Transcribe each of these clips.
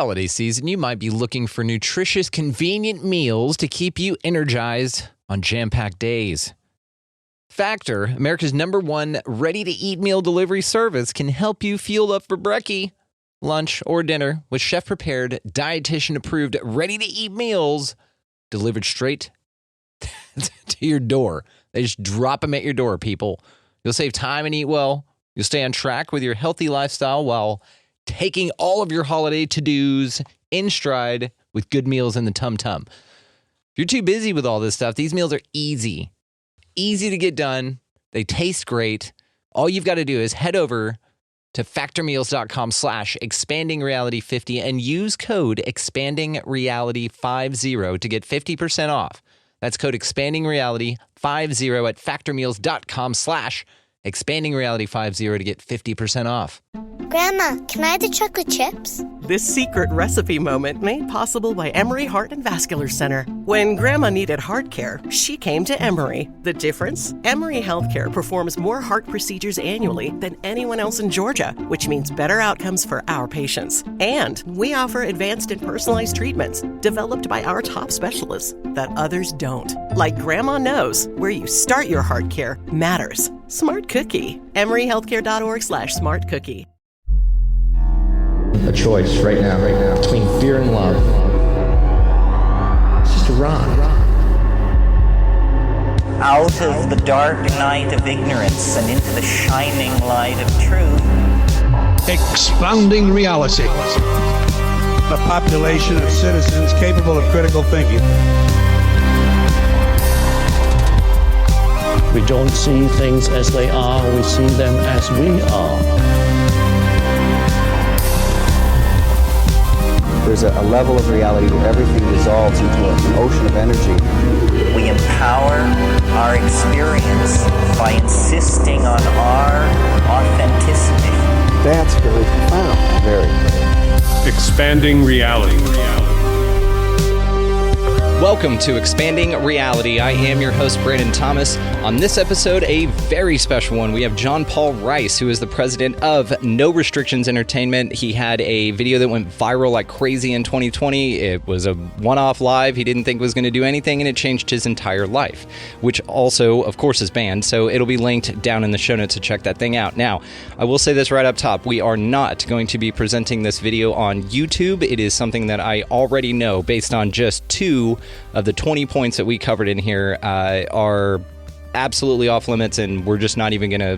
holiday season, you might be looking for nutritious, convenient meals to keep you energized on jam-packed days. Factor, America's #1 ready-to-eat meal delivery service, can help you fuel up for brekkie, lunch, or dinner with chef-prepared, dietitian-approved, ready-to-eat meals delivered straight to your door. They just drop them at your door, people. You'll save time and eat well. You'll stay on track with your healthy lifestyle while taking all of your holiday to-dos in stride with good meals in the tum-tum. If you're too busy with all this stuff, these meals are easy to get done. They taste great. All you've got to do is head over to factormeals.com/expandingreality50 and use code expandingreality50 to get 50% off. That's code expandingreality50 at factormeals.com/expandingreality50 to get 50% off. Grandma, can I have the chocolate chips? This secret recipe moment made possible by Emory Heart and Vascular Center. When Grandma needed heart care, she came to Emory. The difference? Emory Healthcare performs more heart procedures annually than anyone else in Georgia, which means better outcomes for our patients. And we offer advanced and personalized treatments developed by our top specialists that others don't. Like Grandma knows, where you start your heart care matters. Smart Cookie. EmoryHealthcare.org/smartcookie. A choice right now, between fear and love. It's just a rock. Out of the dark night of ignorance and into the shining light of truth. Expanding reality. A population of citizens capable of critical thinking. We don't see things as they are, we see them as we are. There's a level of reality where everything dissolves into an ocean of energy. We empower our experience by insisting on our authenticity. That's very profound. Very. Expanding reality. Welcome to Expanding Reality. I am your host, Brandon Thomas. On this episode, a very special one. We have John Paul Rice, who is the president of No Restrictions Entertainment. He had a video that went viral like crazy in 2020. It was a one-off live. He didn't think it was going to do anything, and it changed his entire life, which also, of course, is banned. So it'll be linked down in the show notes to check that thing out. Now, I will say this right up top. We are not going to be presenting this video on YouTube. It is something that I already know, based on just 2 of the 20 points that we covered in here, are absolutely off limits, and we're just not even gonna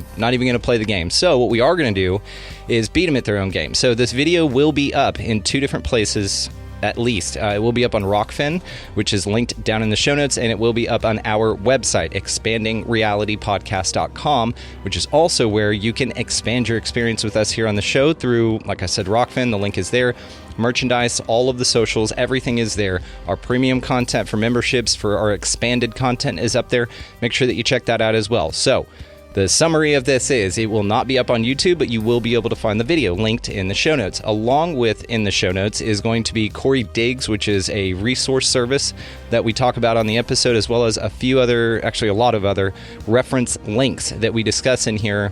play the game. So what we are gonna do is beat them at their own game. So this video will be up in 2 different places. At least. It will be up on Rockfin, which is linked down in the show notes, and it will be up on our website, expandingrealitypodcast.com, which is also where you can expand your experience with us here on the show through, like I said, Rockfin. The link is there. Merchandise, all of the socials, everything is there. Our premium content for memberships, for our expanded content is up there. Make sure that you check that out as well. So, the summary of this is it will not be up on YouTube, but you will be able to find the video linked in the show notes. Along with in the show notes is going to be Corey Diggs, which is a resource service that we talk about on the episode, as well as a lot of other reference links that we discuss in here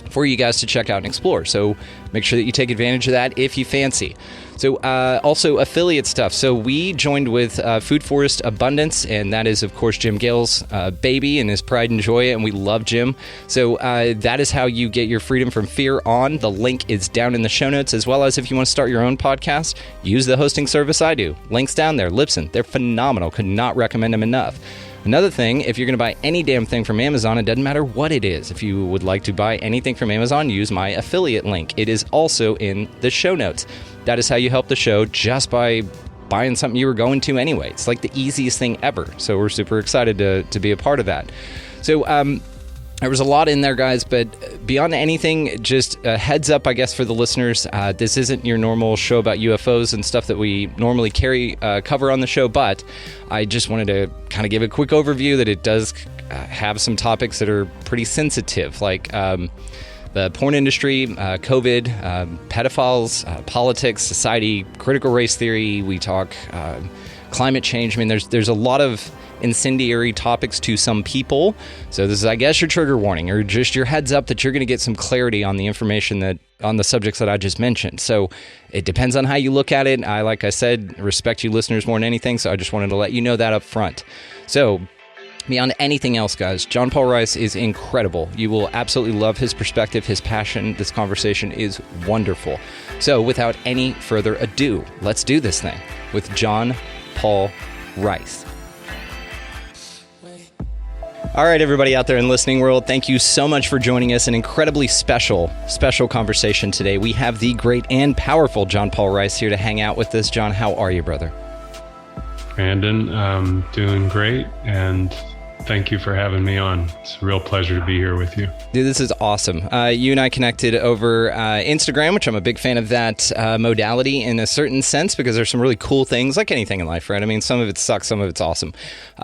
for you guys to check out and explore. So make sure that you take advantage of that if you fancy. So also affiliate stuff. So we joined with Food Forest Abundance, and that is, of course, Jim Gale's baby and his pride and joy, and we love Jim. So that is how you get your freedom from fear on. The link is down in the show notes, as well as if you want to start your own podcast, use the hosting service I do. Link's down there. Libsyn, they're phenomenal. Could not recommend them enough. Another thing, if you're going to buy any damn thing from Amazon, it doesn't matter what it is. If you would like to buy anything from Amazon, use my affiliate link. It is also in the show notes. That is how you help the show, just by buying something you were going to anyway. It's like the easiest thing ever. So we're super excited to be a part of that. So there was a lot in there, guys, but beyond anything, just a heads up, I guess, for the listeners. This isn't your normal show about UFOs and stuff that we normally cover on the show, but I just wanted to kind of give a quick overview that it does have some topics that are pretty sensitive, like the porn industry, COVID, pedophiles, politics, society, critical race theory. We talk climate change. I mean, there's a lot of incendiary topics to some people. So this is, I guess, your trigger warning, or just your heads up that you're going to get some clarity on the information that on the subjects that I just mentioned. So it depends on how you look at it. Like I said, respect you listeners more than anything. So I just wanted to let you know that up front. So beyond anything else, guys, John Paul Rice is incredible. You will absolutely love his perspective, his passion. This conversation is wonderful. So without any further ado, let's do this thing with John Paul Rice. All right, everybody out there in the listening world, thank you so much for joining us. An incredibly special conversation today. We have the great and powerful John Paul Rice here to hang out with us. John, how are you, brother? Brandon, doing great, and thank you for having me on. It's a real pleasure to be here with you. Dude, this is awesome. You and I connected over Instagram, which I'm a big fan of that modality in a certain sense, because there's some really cool things, like anything in life, right? I mean, some of it sucks, some of it's awesome.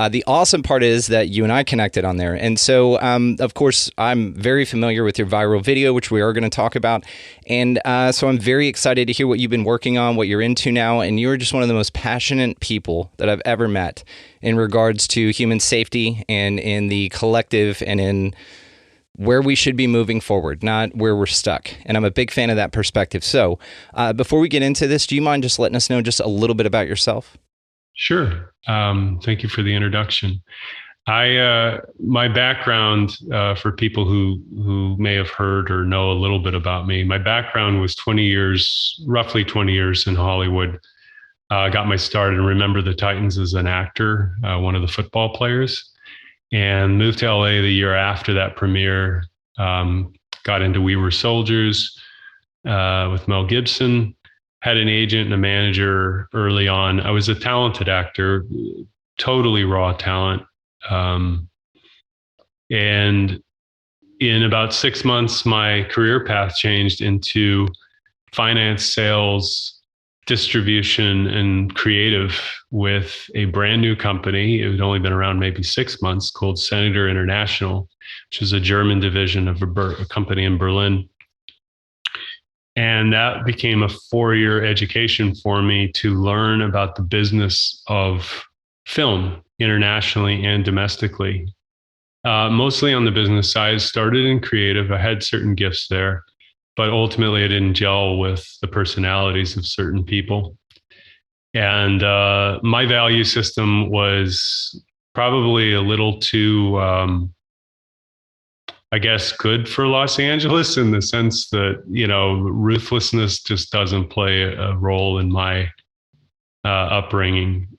The awesome part is that you and I connected on there. And so, of course, I'm very familiar with your viral video, which we are going to talk about. And so I'm very excited to hear what you've been working on, what you're into now. And you're just one of the most passionate people that I've ever met in regards to human safety and in the collective and in where we should be moving forward, not where we're stuck. And I'm a big fan of that perspective. So before we get into this, do you mind just letting us know just a little bit about yourself? Sure. Thank you for the introduction. My background, for people who may have heard or know a little bit about me, my background was roughly 20 years in Hollywood. Got my start in Remember the Titans as an actor, one of the football players, and moved to LA the year after that premiere. Got into We Were Soldiers with Mel Gibson, had an agent and a manager early on. I was a talented actor, totally raw talent. And in about 6 months, my career path changed into finance, sales, distribution, and creative with a brand new company. It had only been around maybe 6 months, called Senator International, which is a German division of a company in Berlin. And that became a 4-year education for me to learn about the business of film internationally and domestically. Mostly on the business side, started in creative. I had certain gifts there, but ultimately I didn't gel with the personalities of certain people. And my value system was probably a little too, I guess, good for Los Angeles, in the sense that, ruthlessness just doesn't play a role in my upbringing.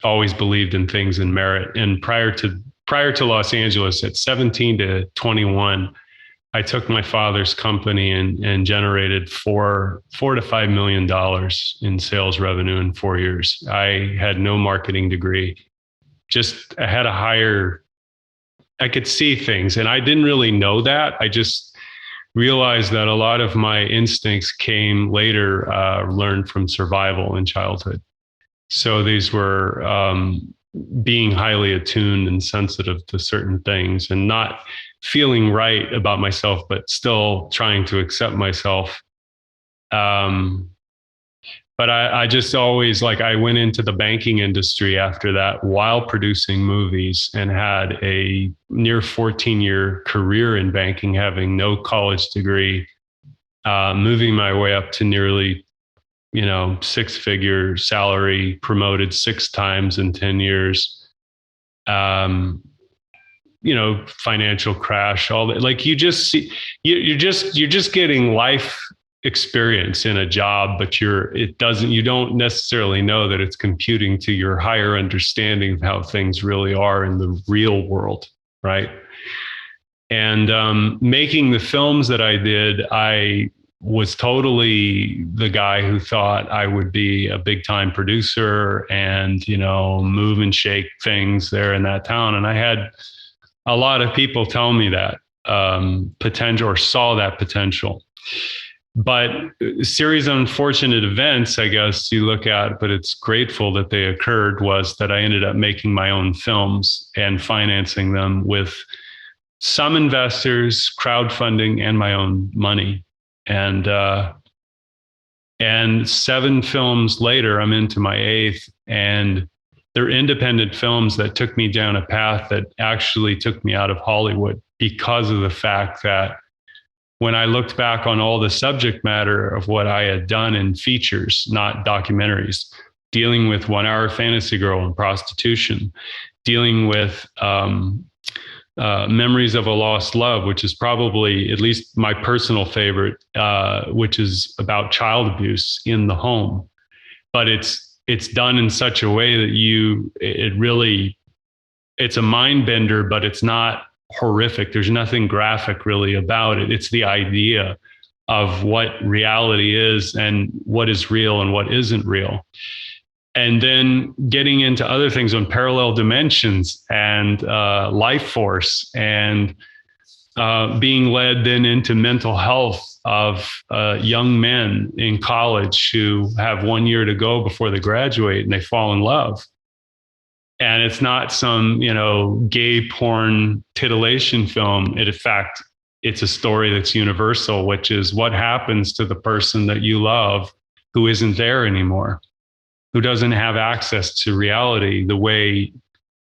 Always believed in things in merit. And prior to Los Angeles, at 17 to 21, I took my father's company and generated $4 to $5 million in sales revenue in 4 years. I had no marketing degree. I had I could see things, and I didn't really know that. I just realized that a lot of my instincts came later, learned from survival in childhood. So these were being highly attuned and sensitive to certain things, and not feeling right about myself, but still trying to accept myself. But I just always, I went into the banking industry after that while producing movies, and had a near 14-year career in banking, having no college degree, moving my way up to nearly, 6-figure salary, promoted 6 times in 10 years. Financial crash, all that. You just see, you're just getting life experience in a job, but you don't necessarily know that it's computing to your higher understanding of how things really are in the real world, right? And making the films that I did, I was totally the guy who thought I would be a big time producer and, move and shake things there in that town. And I had a lot of people tell me that potential, or saw that potential. But a series of unfortunate events, I guess you look at, but it's grateful that they occurred, was that I ended up making my own films and financing them with some investors, crowdfunding, and my own money. And And 7 films later, I'm into my 8th, and they're independent films that took me down a path that actually took me out of Hollywood, because of the fact that when I looked back on all the subject matter of what I had done in features, not documentaries, dealing with 1 Hour Fantasy Girl and prostitution, dealing with Memories of a Lost Love, which is probably at least my personal favorite, which is about child abuse in the home. But it's done in such a way that it's a mind bender, but it's not horrific. There's nothing graphic really about it. It's the idea of what reality is and what is real and what isn't real. And then getting into other things on parallel dimensions and life force, and being led then into mental health of young men in college who have 1 year to go before they graduate and they fall in love. And it's not some, gay porn titillation film. In fact, it's a story that's universal, which is what happens to the person that you love who isn't there anymore, who doesn't have access to reality the way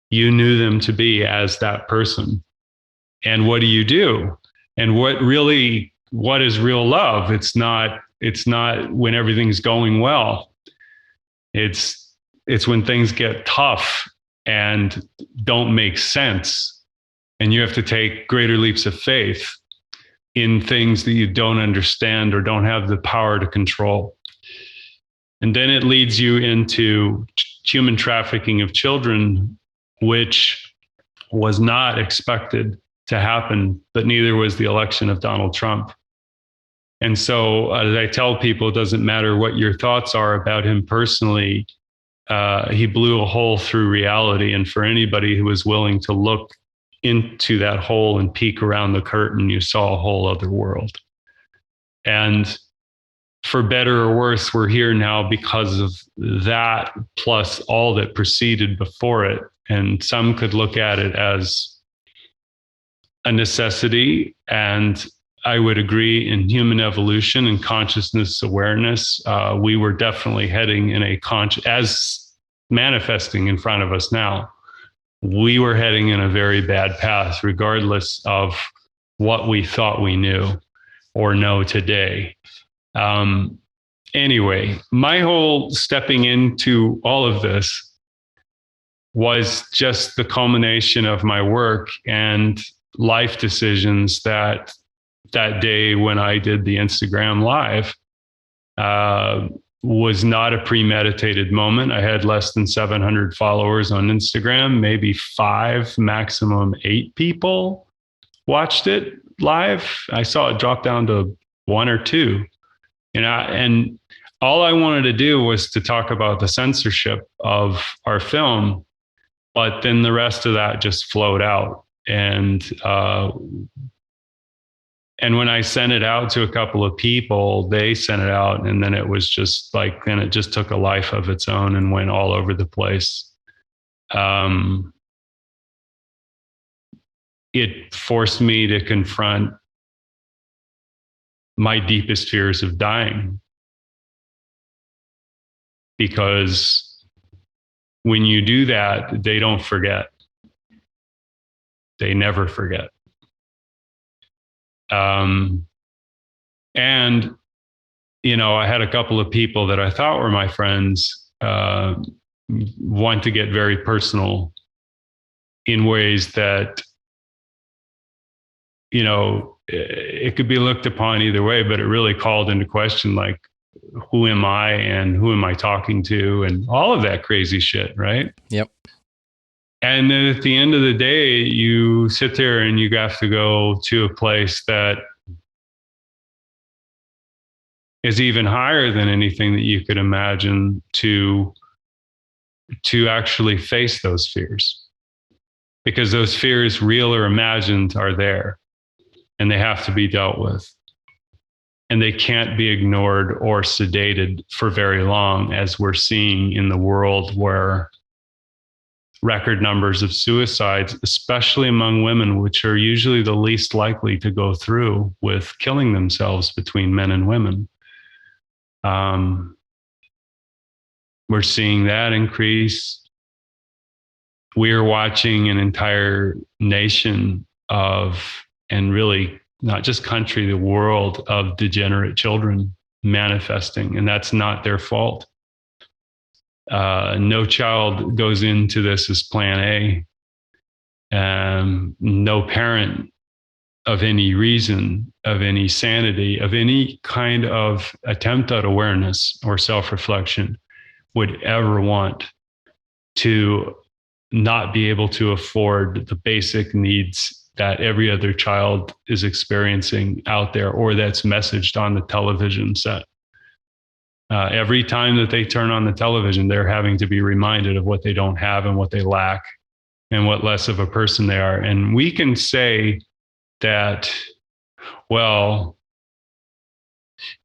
you knew them to be as that person. And what do you do? And what is real love? It's not when everything's going well. It's when things get tough and don't make sense, and you have to take greater leaps of faith in things that you don't understand or don't have the power to control. And then it leads you into human trafficking of children, which was not expected to happen, but neither was the election of Donald Trump. And so, as I tell people, it doesn't matter what your thoughts are about him personally. He blew a hole through reality. And for anybody who was willing to look into that hole and peek around the curtain, you saw a whole other world. And for better or worse, we're here now because of that, plus all that preceded before it. And some could look at it as a necessity. And I would agree, in human evolution and consciousness awareness, we were definitely heading in as manifesting in front of us now. We were heading in a very bad path, regardless of what we thought we knew or know today. Anyway, my whole stepping into all of this was just the culmination of my work and life decisions that day when I did the Instagram Live was not a premeditated moment. I had less than 700 followers on Instagram, maybe 5, maximum 8 people watched it live. I saw it drop down to 1 or 2. And all I wanted to do was to talk about the censorship of our film, but then the rest of that just flowed out. And when I sent it out to a couple of people, they sent it out, and then it was just like, then it just took a life of its own and went all over the place. It forced me to confront my deepest fears of dying. Because when you do that, they don't forget. They never forget. And, I had a couple of people that I thought were my friends want to get very personal in ways that, it could be looked upon either way, but it really called into question, like, who am I and who am I talking to, and all of that crazy shit, right? Yep. And then at the end of the day, you sit there and you have to go to a place that is even higher than anything that you could imagine to actually face those fears. Because those fears, real or imagined, are there, and they have to be dealt with. And they can't be ignored or sedated for very long, as we're seeing in the world, where record numbers of suicides, especially among women, which are usually the least likely to go through with killing themselves between men and women. We're seeing that increase. We are watching an entire nation and really not just country, the world of degenerate children manifesting, and that's not their fault. No child goes into this as plan A. No parent of any reason, of any sanity, of any kind of attempt at awareness or self-reflection would ever want to not be able to afford the basic needs that every other child is experiencing out there, or that's messaged on the television set. Every time that they turn on the television, they're having to be reminded of what they don't have and what they lack and what less of a person they are. And we can say that, well,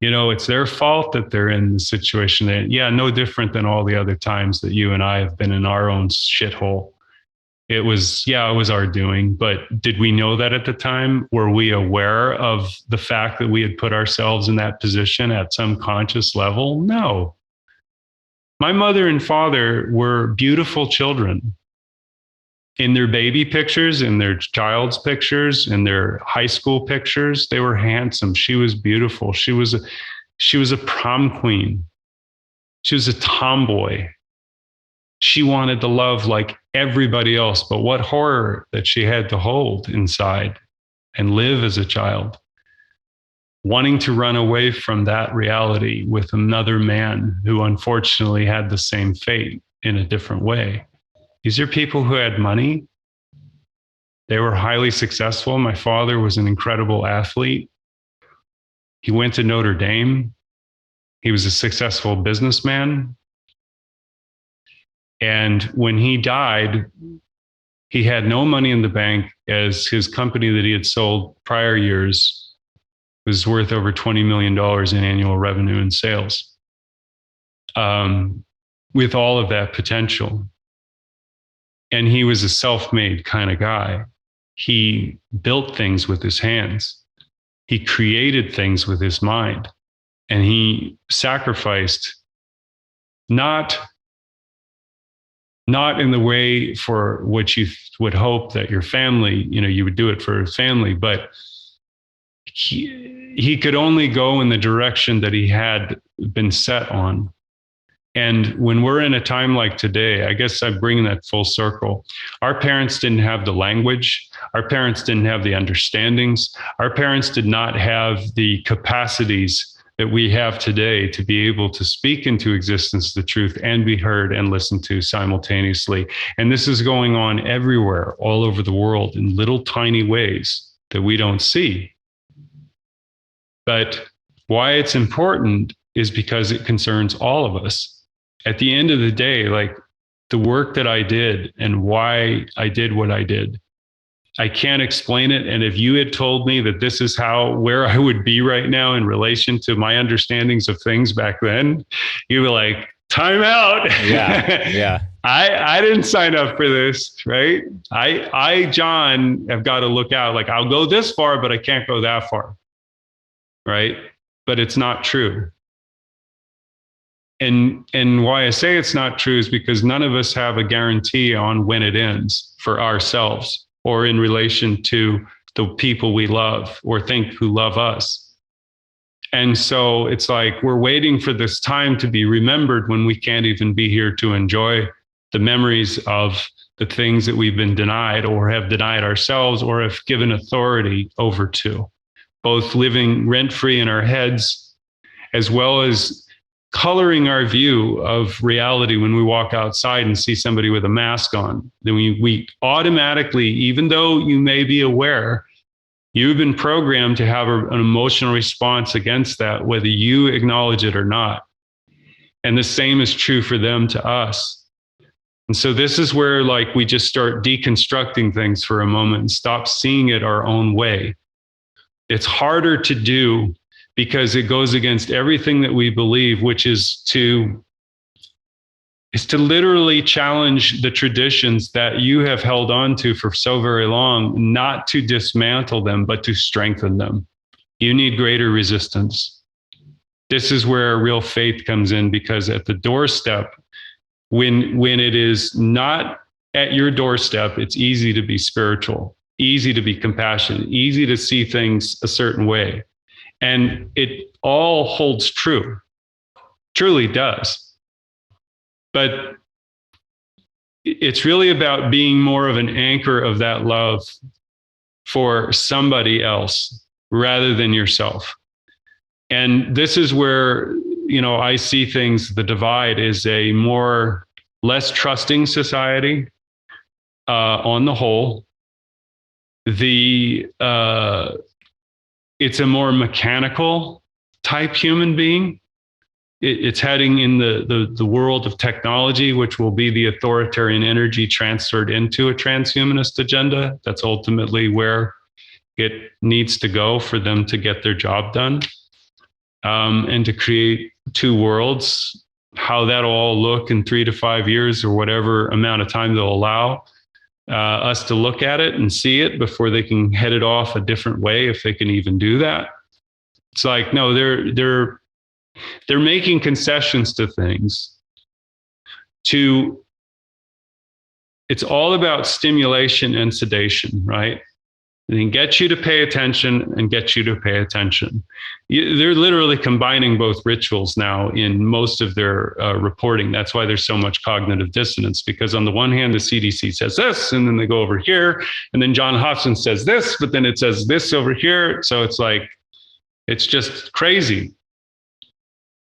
it's their fault that they're in the situation that, no different than all the other times that you and I have been in our own shithole. It was our doing, but did we know that at the time? Were we aware of the fact that we had put ourselves in that position at some conscious level? No. My mother and father were beautiful children. In their baby pictures, in their child's pictures, in their high school pictures, they were handsome. She was beautiful. She was a prom queen. She was a tomboy. She wanted to love like everybody else, but what horror that she had to hold inside and live as a child, wanting to run away from that reality with another man who unfortunately had the same fate in a different way. These are people who had money. They were highly successful. My father was an incredible athlete. He went to Notre Dame. He was a successful businessman. And when he died, he had no money in the bank, as his company that he had sold prior years was worth over $20 million in annual revenue and sales, with all of that potential. And he was a self-made kind of guy. He built things with his hands. He created things with his mind. And he sacrificed, not in the way for what you would hope that your family, you would do it for his family, but he could only go in the direction that he had been set on. And when we're in a time like today, I guess I'm bringing that full circle. Our parents didn't have the language. Our parents didn't have the understandings. Our parents did not have the capacities that we have today to be able to speak into existence the truth and be heard and listened to simultaneously. And this is going on everywhere, all over the world, in little tiny ways that we don't see. But why it's important is because it concerns all of us. At the end of the day, like the work that I did and why I did what I did, I can't explain it. And if you had told me that this is where I would be right now in relation to my understandings of things back then, you'd be like, time out. Yeah. I didn't sign up for this, right? I, John, have got to look out. Like, I'll go this far, but I can't go that far, right? But it's not true. And why I say it's not true is because none of us have a guarantee on when it ends for ourselves or in relation to the people we love or think who love us. And so it's like we're waiting for this time to be remembered when we can't even be here to enjoy the memories of the things that we've been denied or have denied ourselves or have given authority over to, both living rent-free in our heads as well as coloring our view of reality when we walk outside and see somebody with a mask on. Then we automatically, even though you may be aware, you've been programmed to have an emotional response against that, whether you acknowledge it or not. And the same is true for them to us. And so this is where we just start deconstructing things for a moment and stop seeing it our own way. It's harder to do because it goes against everything that we believe, which is to literally challenge the traditions that you have held on to for so very long, not to dismantle them, but to strengthen them. You need greater resistance. This is where real faith comes in, because at the doorstep, when it is not at your doorstep, it's easy to be spiritual, easy to be compassionate, easy to see things a certain way. And it all holds true, truly does. But it's really about being more of an anchor of that love for somebody else rather than yourself. And this is where, I see things, the divide is a less trusting society on the whole. It's a more mechanical type human being. It's heading in the world of technology, which will be the authoritarian energy transferred into a transhumanist agenda. That's ultimately where it needs to go for them to get their job done. And to create two worlds, how that'll all look in 3 to 5 years or whatever amount of time they'll allow us to look at it and see it before they can head it off a different way, if they can even do that. It's like, no, they're making concessions to things. It's all about stimulation and sedation, right? And then get you to pay attention and get you to pay attention. They're literally combining both rituals now in most of their reporting. That's why there's so much cognitive dissonance, because on the one hand, the CDC says this, and then they go over here, and then John Hopkins says this, but then it says this over here. So it's like, it's just crazy.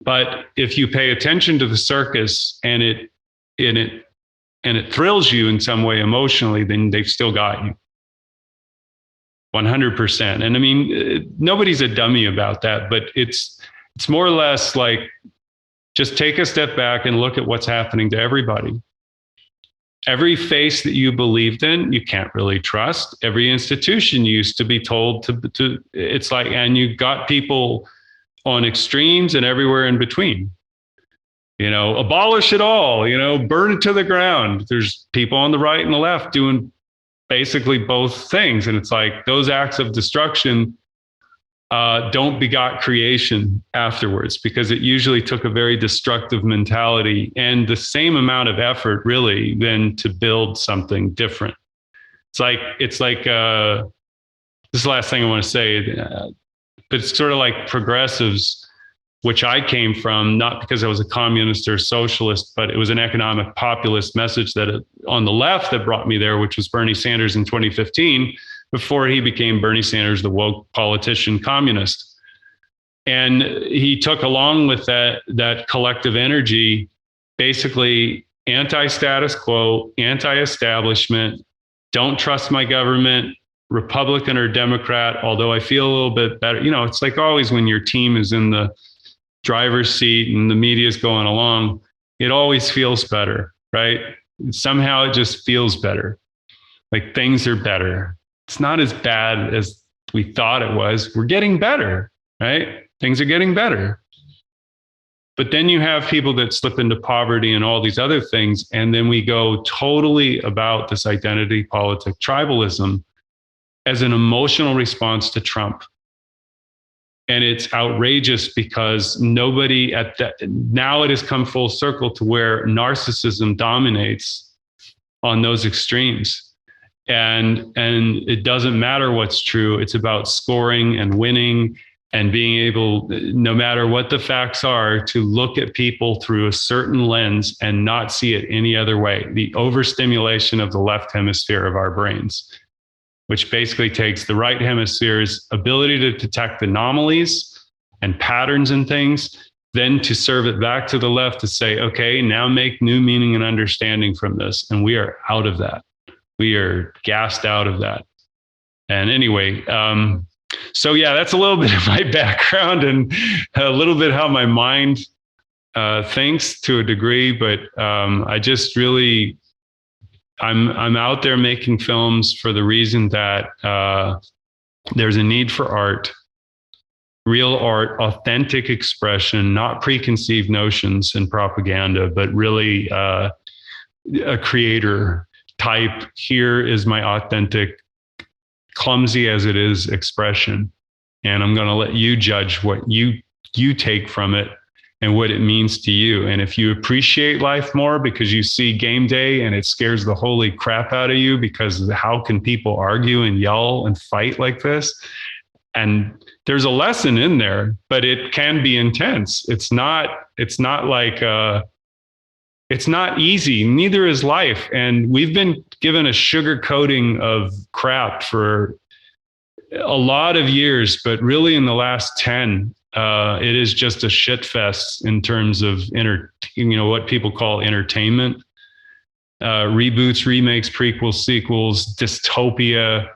But if you pay attention to the circus and it thrills you in some way emotionally, then they've still got you. 100%. And I mean, nobody's a dummy about that, but it's more or less like, just take a step back and look at what's happening to everybody. Every face that you believed in, you can't really trust. Every institution you used to be told to it's like, and you got people on extremes and everywhere in between. Abolish it all, burn it to the ground. There's people on the right and the left doing basically both things. And it's like, those acts of destruction don't begot creation afterwards, because it usually took a very destructive mentality and the same amount of effort really then to build something different. It's like this is the last thing I want to say, but it's sort of like progressives, which I came from, not because I was a communist or socialist, but it was an economic populist message that on the left that brought me there, which was Bernie Sanders in 2015, before he became Bernie Sanders, the woke politician communist. And he took along with that collective energy, basically anti-status quo, anti-establishment, don't trust my government, Republican or Democrat, although I feel a little bit better. It's like always when your team is in the driver's seat and the media is going along, it always feels better, right? Somehow it just feels better. Like things are better. It's not as bad as we thought it was. We're getting better, right? Things are getting better. But then you have people that slip into poverty and all these other things. And then we go totally about this identity politic, tribalism, as an emotional response to Trump. And it's outrageous because nobody now it has come full circle to where narcissism dominates on those extremes. And it doesn't matter what's true. It's about scoring and winning and being able, no matter what the facts are, to look at people through a certain lens and not see it any other way. The overstimulation of the left hemisphere of our brains, which basically takes the right hemisphere's ability to detect anomalies and patterns and things, then to serve it back to the left to say, okay, now make new meaning and understanding from this. And we are out of that. We are gassed out of that. And anyway, so yeah, that's a little bit of my background and a little bit how my mind thinks to a degree, but I just really, I'm out there making films for the reason that there's a need for art, real art, authentic expression, not preconceived notions and propaganda, but really a creator type. Here is my authentic, clumsy as it is, expression. And I'm going to let you judge what you you take from it and what it means to you. And if you appreciate life more because you see Game Day and it scares the holy crap out of you, because how can people argue and yell and fight like this? And there's a lesson in there, but it can be intense. It's not like, it's not easy. Neither is life. And we've been given a sugar coating of crap for a lot of years, but really in the last 10, it is just a shit fest in terms of what people call entertainment, reboots, remakes, prequels, sequels, dystopia,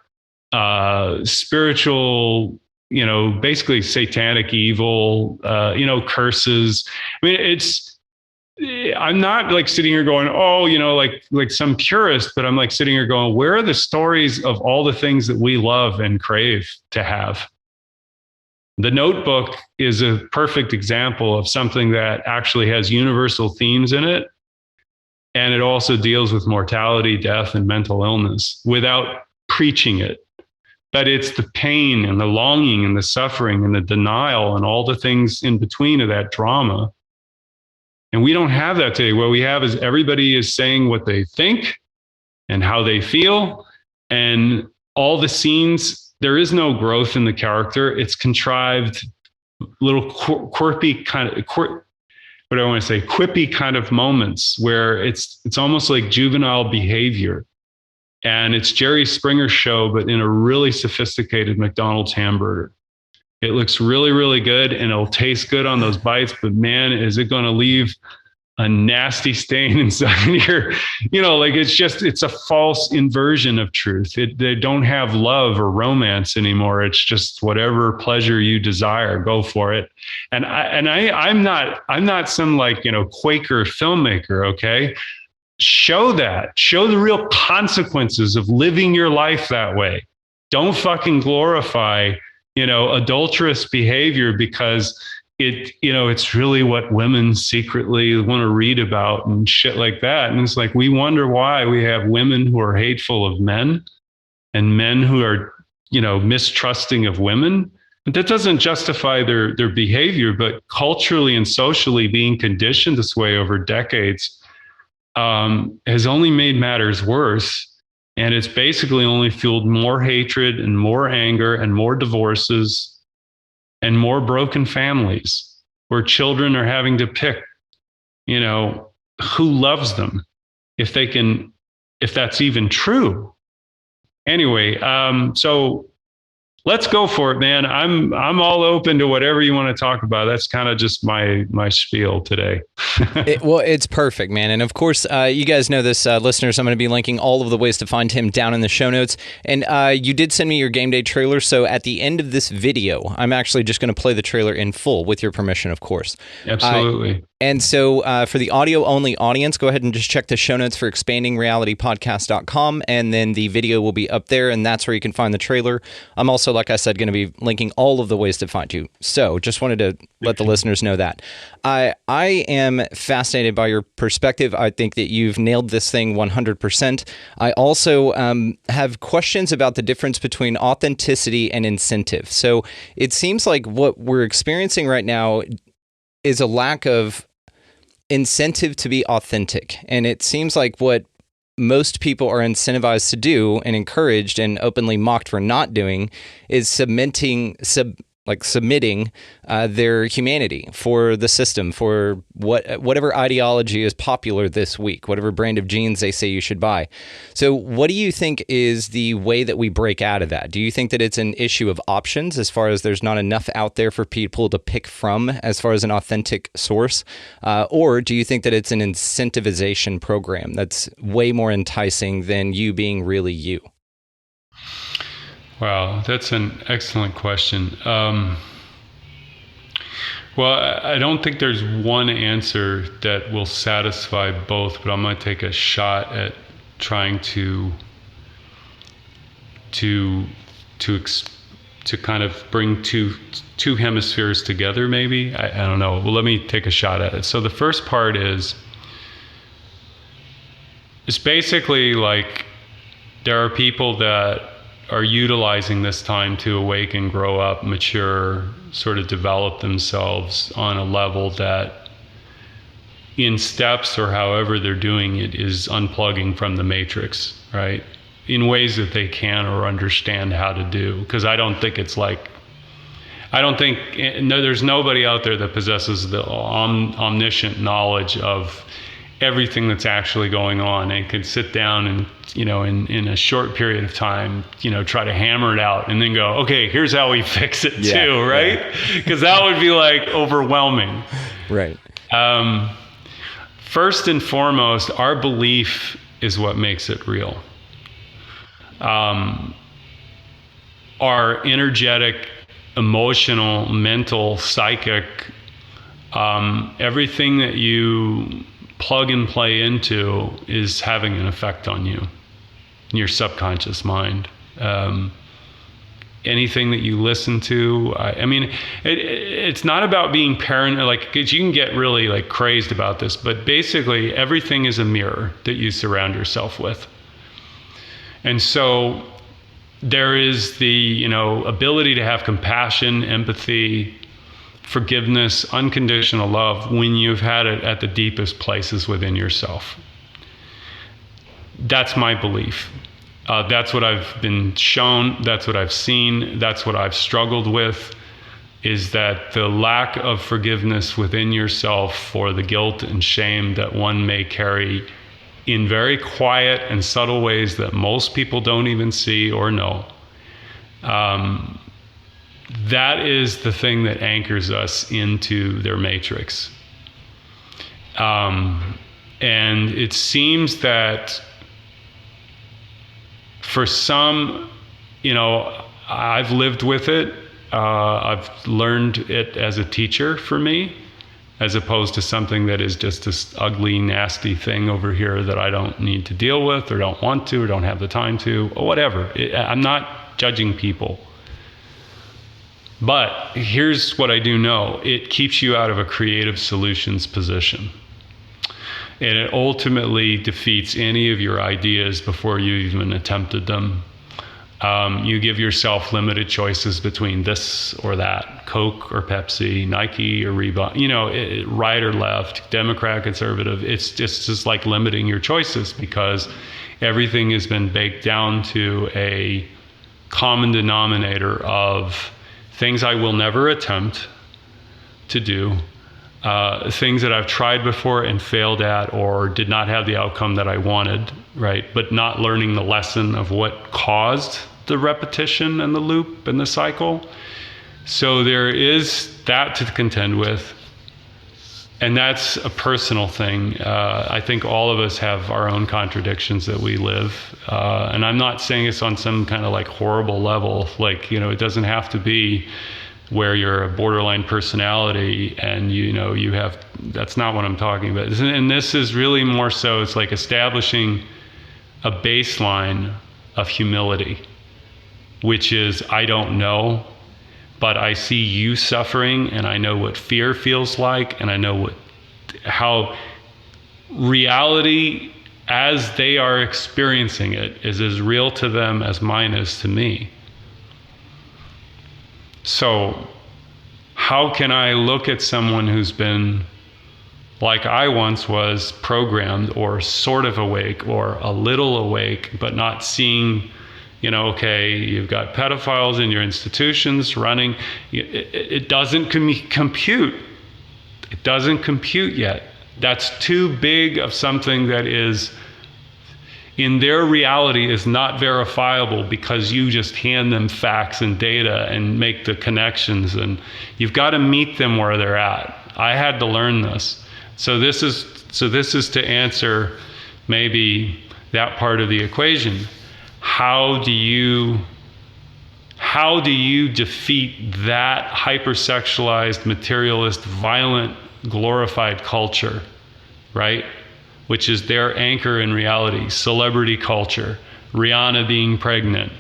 spiritual, basically satanic evil, curses. I mean, I'm not like sitting here going, oh, like some purist, but I'm like sitting here going, where are the stories of all the things that we love and crave to have? The Notebook is a perfect example of something that actually has universal themes in it. And it also deals with mortality, death, and mental illness without preaching it. But it's the pain and the longing and the suffering and the denial and all the things in between of that drama. And we don't have that today. What we have is everybody is saying what they think and how they feel. And all the scenes, there is no growth in the character. It's contrived, little quirky kind of, quippy kind of moments where it's almost like juvenile behavior. And it's Jerry Springer's show, but in a really sophisticated McDonald's hamburger. It looks really, really good and it'll taste good on those bites, but man, is it going to leave a nasty stain inside your, it's a false inversion of truth. They don't have love or romance anymore. It's just whatever pleasure you desire, go for it. And I'm not some Quaker filmmaker. Okay. Show the real consequences of living your life that way. Don't fucking glorify, adulterous behavior because it's really what women secretly want to read about and shit like that. And it's like, we wonder why we have women who are hateful of men and men who are, mistrusting of women. But that doesn't justify their behavior, but culturally and socially being conditioned this way over decades has only made matters worse. And it's basically only fueled more hatred and more anger and more divorces and more broken families where children are having to pick, who loves them, if that's even true. Anyway, so let's go for it, man. I'm all open to whatever you want to talk about. That's kind of just my spiel today. It's perfect, man. And of course, you guys know this, listeners. I'm going to be linking all of the ways to find him down in the show notes. And you did send me your Game Day trailer. So at the end of this video, I'm actually just going to play the trailer in full with your permission, of course. Absolutely. And so for the audio-only audience, go ahead and just check the show notes for expandingrealitypodcast.com, and then the video will be up there, and that's where you can find the trailer. I'm also, like I said, going to be linking all of the ways to find you. So just wanted to let the listeners know that. I am fascinated by your perspective. I think that you've nailed this thing 100%. I also have questions about the difference between authenticity and incentive. So it seems like what we're experiencing right now is a lack of incentive to be authentic. And it seems like what most people are incentivized to do and encouraged and openly mocked for not doing is submitting their humanity for the system, for whatever ideology is popular this week, whatever brand of jeans they say you should buy. So what do you think is the way that we break out of that? Do you think that it's an issue of options, as far as there's not enough out there for people to pick from as far as an authentic source? Or do you think that it's an incentivization program that's way more enticing than you being really you? Wow, that's an excellent question. Well, I don't think there's one answer that will satisfy both, but I'm going to take a shot at trying to kind of bring two hemispheres together. Maybe I don't know. Well, let me take a shot at it. So the first part is it's basically like there are people that are utilizing this time to awaken, grow up, mature, sort of develop themselves on a level that, in steps or however they're doing it, is unplugging from the matrix, right? In ways that they can or understand how to do. Because I don't think there's nobody out there that possesses the omniscient knowledge of everything that's actually going on and could sit down and, in a short period of time, try to hammer it out and then go, okay, here's how we fix it too, right? Because that would be like overwhelming. Right. First and foremost, our belief is what makes it real. Our energetic, emotional, mental, psychic, everything that you plug and play into is having an effect on you, in your subconscious mind. Anything that you listen to, it's not about being paranoid, like, 'cause you can get really like crazed about this, but basically everything is a mirror that you surround yourself with. And so there is the, ability to have compassion, empathy, forgiveness, unconditional love when you've had it at the deepest places within yourself. That's my belief. That's what I've been shown. That's what I've seen. That's what I've struggled with, is that the lack of forgiveness within yourself for the guilt and shame that one may carry in very quiet and subtle ways that most people don't even see or know. That is the thing that anchors us into their matrix. And it seems that for some, I've lived with it. I've learned it as a teacher for me, as opposed to something that is just this ugly, nasty thing over here that I don't need to deal with, or don't want to, or don't have the time to, or whatever. I'm not judging people. But here's what I do know. It keeps you out of a creative solutions position. And it ultimately defeats any of your ideas before you even attempted them. You give yourself limited choices between this or that, Coke or Pepsi, Nike or Reebok, right or left, Democrat, conservative. It's just like limiting your choices, because everything has been baked down to a common denominator of things I will never attempt to do, things that I've tried before and failed at, or did not have the outcome that I wanted, right? But not learning the lesson of what caused the repetition and the loop and the cycle. So there is that to contend with. And that's a personal thing. I think all of us have our own contradictions that we live. And I'm not saying it's on some kind of like horrible level. Like, it doesn't have to be where you're a borderline personality and, you have, that's not what I'm talking about. And this is really more so, it's like establishing a baseline of humility, which is, I don't know, but I see you suffering, and I know what fear feels like, and I know how reality as they are experiencing it is as real to them as mine is to me. So how can I look at someone who's been, like I once was, programmed or sort of awake or a little awake, but not seeing, okay, you've got pedophiles in your institutions running. It doesn't compute. It doesn't compute yet. That's too big of something that is, in their reality, is not verifiable, because you just hand them facts and data and make the connections, and you've got to meet them where they're at. I had to learn this. So this is to answer maybe that part of the equation. How do you defeat that hypersexualized, materialist, violent, glorified culture, right? Which is their anchor in reality, celebrity culture, Rihanna being pregnant,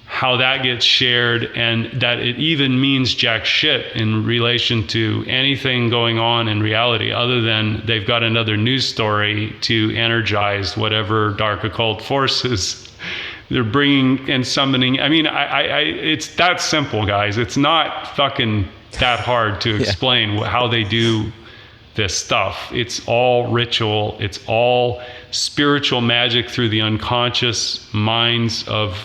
how that gets shared, and that it even means jack shit in relation to anything going on in reality, other than they've got another news story to energize whatever dark occult forces they're bringing and summoning. I mean, it's that simple, guys. It's not fucking that hard to explain how they do this stuff. It's all ritual. It's all spiritual magic through the unconscious minds of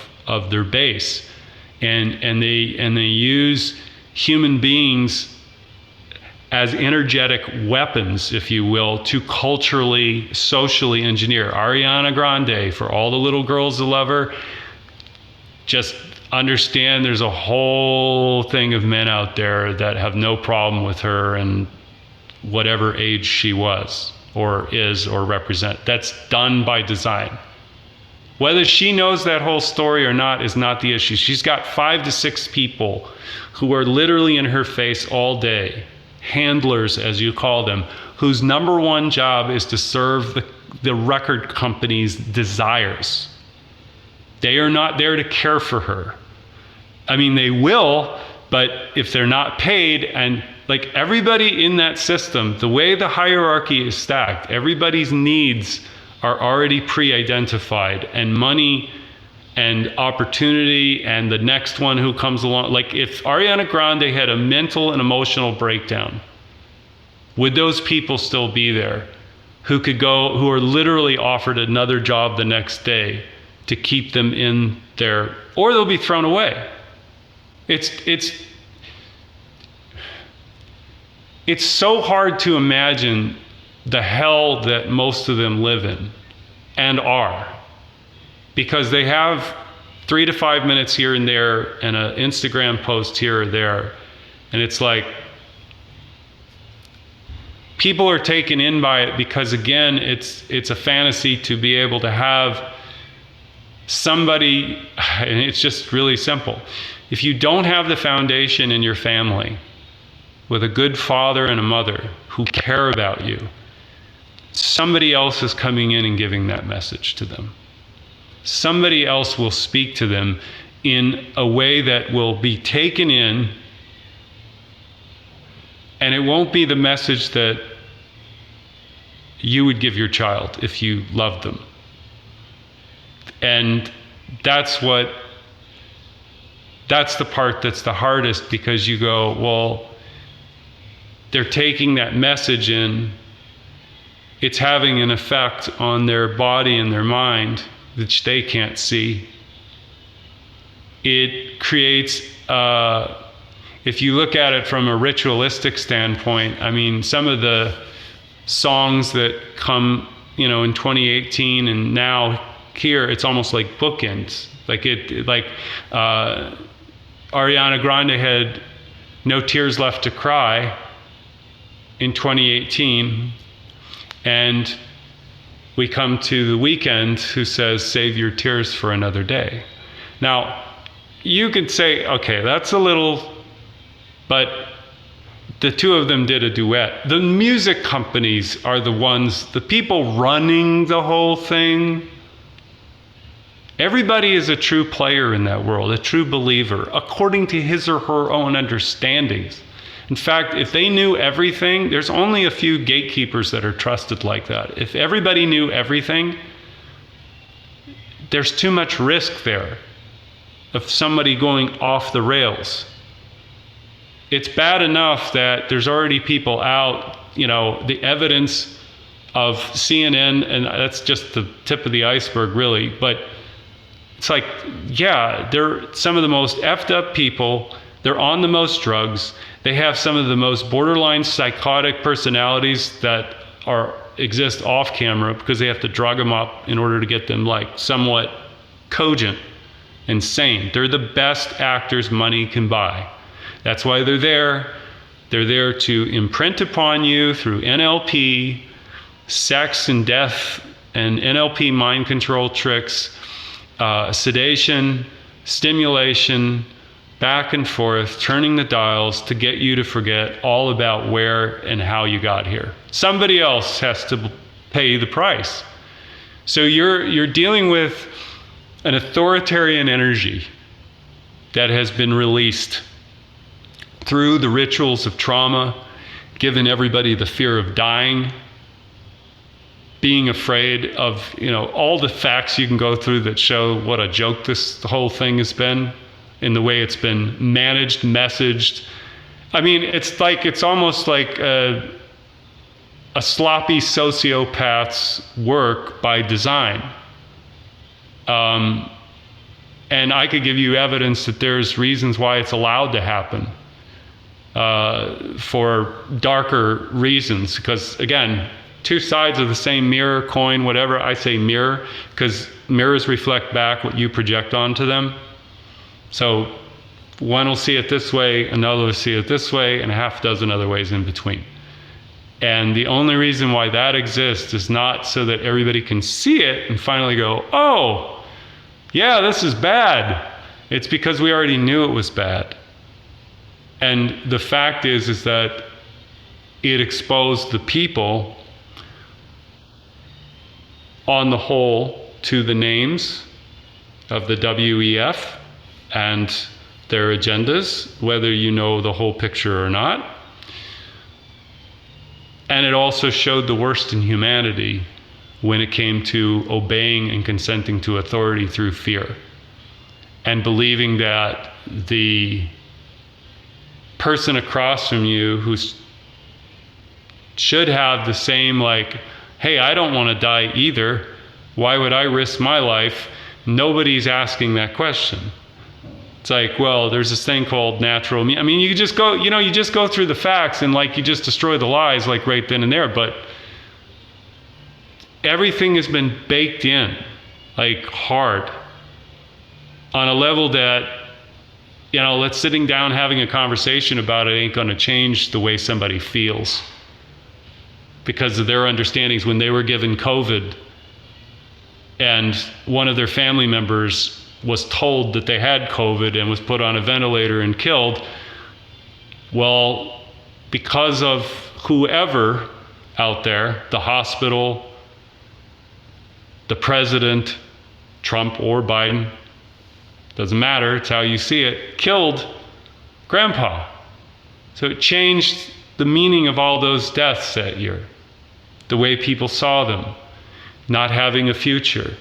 their base, and they use human beings as energetic weapons, if you will, to culturally, socially engineer. Ariana Grande, for all the little girls that love her, just understand there's a whole thing of men out there that have no problem with her and whatever age she was or is or represent. That's done by design. Whether she knows that whole story or not is not the issue. She's got 5 to 6 people who are literally in her face all day, handlers, as you call them, whose number one job is to serve the record company's desires. They are not there to care for her. I mean, they will, but if they're not paid, and like everybody in that system, the way the hierarchy is stacked, everybody's needs are already pre-identified, and money and opportunity and the next one who comes along. Like if Ariana Grande had a mental and emotional breakdown, would those people still be there who could go, who are literally offered another job the next day to keep them in there, or they'll be thrown away? It's so hard to imagine the hell that most of them live in and are, because they have 3 to 5 minutes here and there and an Instagram post here or there. And it's like, people are taken in by it because, again, it's a fantasy to be able to have somebody, and it's just really simple. If you don't have the foundation in your family with a good father and a mother who care about you, somebody else is coming in and giving that message to them. Somebody else will speak to them in a way that will be taken in, and it won't be the message that you would give your child if you loved them. And that's the part that's the hardest, because you go, well, they're taking that message in, it's having an effect on their body and their mind, which they can't see. It creates, if you look at it from a ritualistic standpoint, I mean, some of the songs that come, in 2018 and now here, it's almost like bookends. Ariana Grande had No Tears Left to Cry in 2018, and we come to The Weeknd, who says, save your tears for another day. Now, you could say, okay, that's a little, but the two of them did a duet. The music companies are the ones, the people running the whole thing. Everybody is a true player in that world, a true believer, according to his or her own understandings. In fact, if they knew everything, there's only a few gatekeepers that are trusted like that. If everybody knew everything, there's too much risk there of somebody going off the rails. It's bad enough that there's already people out, the evidence of CNN, and that's just the tip of the iceberg, really. But it's like, yeah, they're some of the most effed up people. They're on the most drugs. They have some of the most borderline psychotic personalities that exist off camera, because they have to drug them up in order to get them somewhat cogent and sane. They're the best actors money can buy. That's why they're there. They're there to imprint upon you through NLP, sex and death, and NLP mind control tricks, sedation, stimulation, back and forth, turning the dials to get you to forget all about where and how you got here. Somebody else has to pay the price. So you're dealing with an authoritarian energy that has been released through the rituals of trauma, given everybody the fear of dying. being afraid of, all the facts you can go through that show what a joke the whole thing has been in the way it's been managed, messaged. I mean, it's almost like a sloppy sociopath's work by design. And I could give you evidence that there's reasons why it's allowed to happen for darker reasons. Because again, two sides of the same mirror, coin, whatever. I say mirror because mirrors reflect back what you project onto them. So one will see it this way, another will see it this way, and a half dozen other ways in between. And the only reason why that exists is not so that everybody can see it and finally go, oh, yeah, this is bad. It's because we already knew it was bad. And the fact is that it exposed the people on the whole to the names of the WEF and their agendas, whether you know the whole picture or not. And it also showed the worst in humanity when it came to obeying and consenting to authority through fear and believing that the person across from you who should have the same, like, hey, I don't want to die either. Why would I risk my life? Nobody's asking that question. It's like, well, there's this thing called natural. I mean, you just go, you just go through the facts and like you just destroy the lies like right then and there. But everything has been baked in, like hard, on a level that, sitting down having a conversation about it ain't going to change the way somebody feels because of their understandings. When they were given COVID and one of their family members was told that they had COVID and was put on a ventilator and killed, well, because of whoever out there, the hospital, the president, Trump or Biden, doesn't matter, it's how you see it, killed Grandpa. So it changed the meaning of all those deaths that year, the way people saw them, not having a future,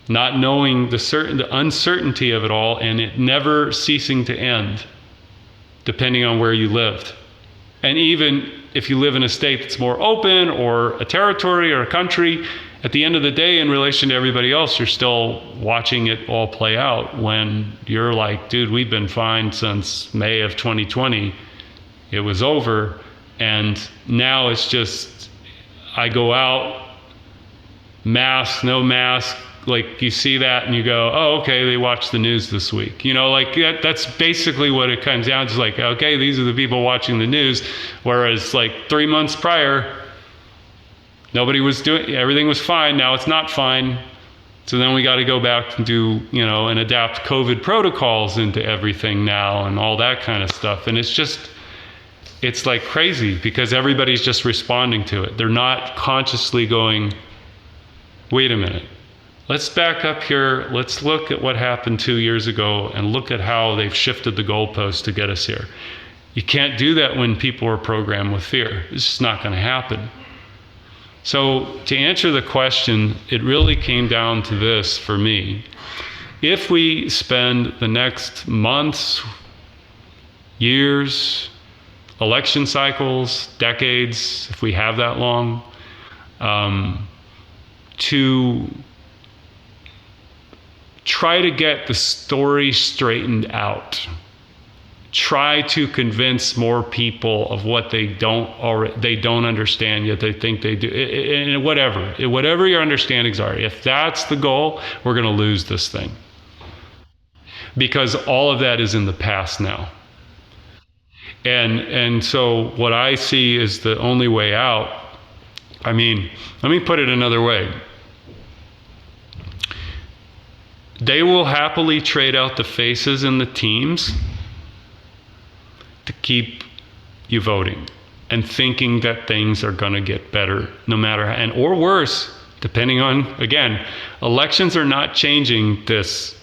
not knowing the uncertainty of it all, and it never ceasing to end, depending on where you lived. And even if you live in a state that's more open, or a territory or a country, at the end of the day, in relation to everybody else, you're still watching it all play out when you're like, dude, we've been fine since May of 2020. It was over. And now it's just, I go out, mask, no mask, like you see that and you go, oh, okay, they watched the news this week. That's basically what it comes down to. Like, okay, these are the people watching the news. Whereas like 3 months prior, nobody was doing, everything was fine. Now it's not fine. So then we got to go back and do, and adapt COVID protocols into everything now and all that kind of stuff. And it's like crazy because everybody's just responding to it. They're not consciously going, wait a minute. Let's back up here. Let's look at what happened 2 years ago and look at how they've shifted the goalposts to get us here. You can't do that when people are programmed with fear. It's just not going to happen. So to answer the question, it really came down to this for me. If we spend the next months, years, election cycles, decades, if we have that long, to try to get the story straightened out. Try to convince more people of what they don't understand yet they think they do. And whatever your understandings are, if that's the goal, we're going to lose this thing. Because all of that is in the past now. And so what I see is the only way out. I mean, let me put it another way. They will happily trade out the faces and the teams to keep you voting and thinking that things are going to get better no matter, or worse, depending on, again, elections are not changing this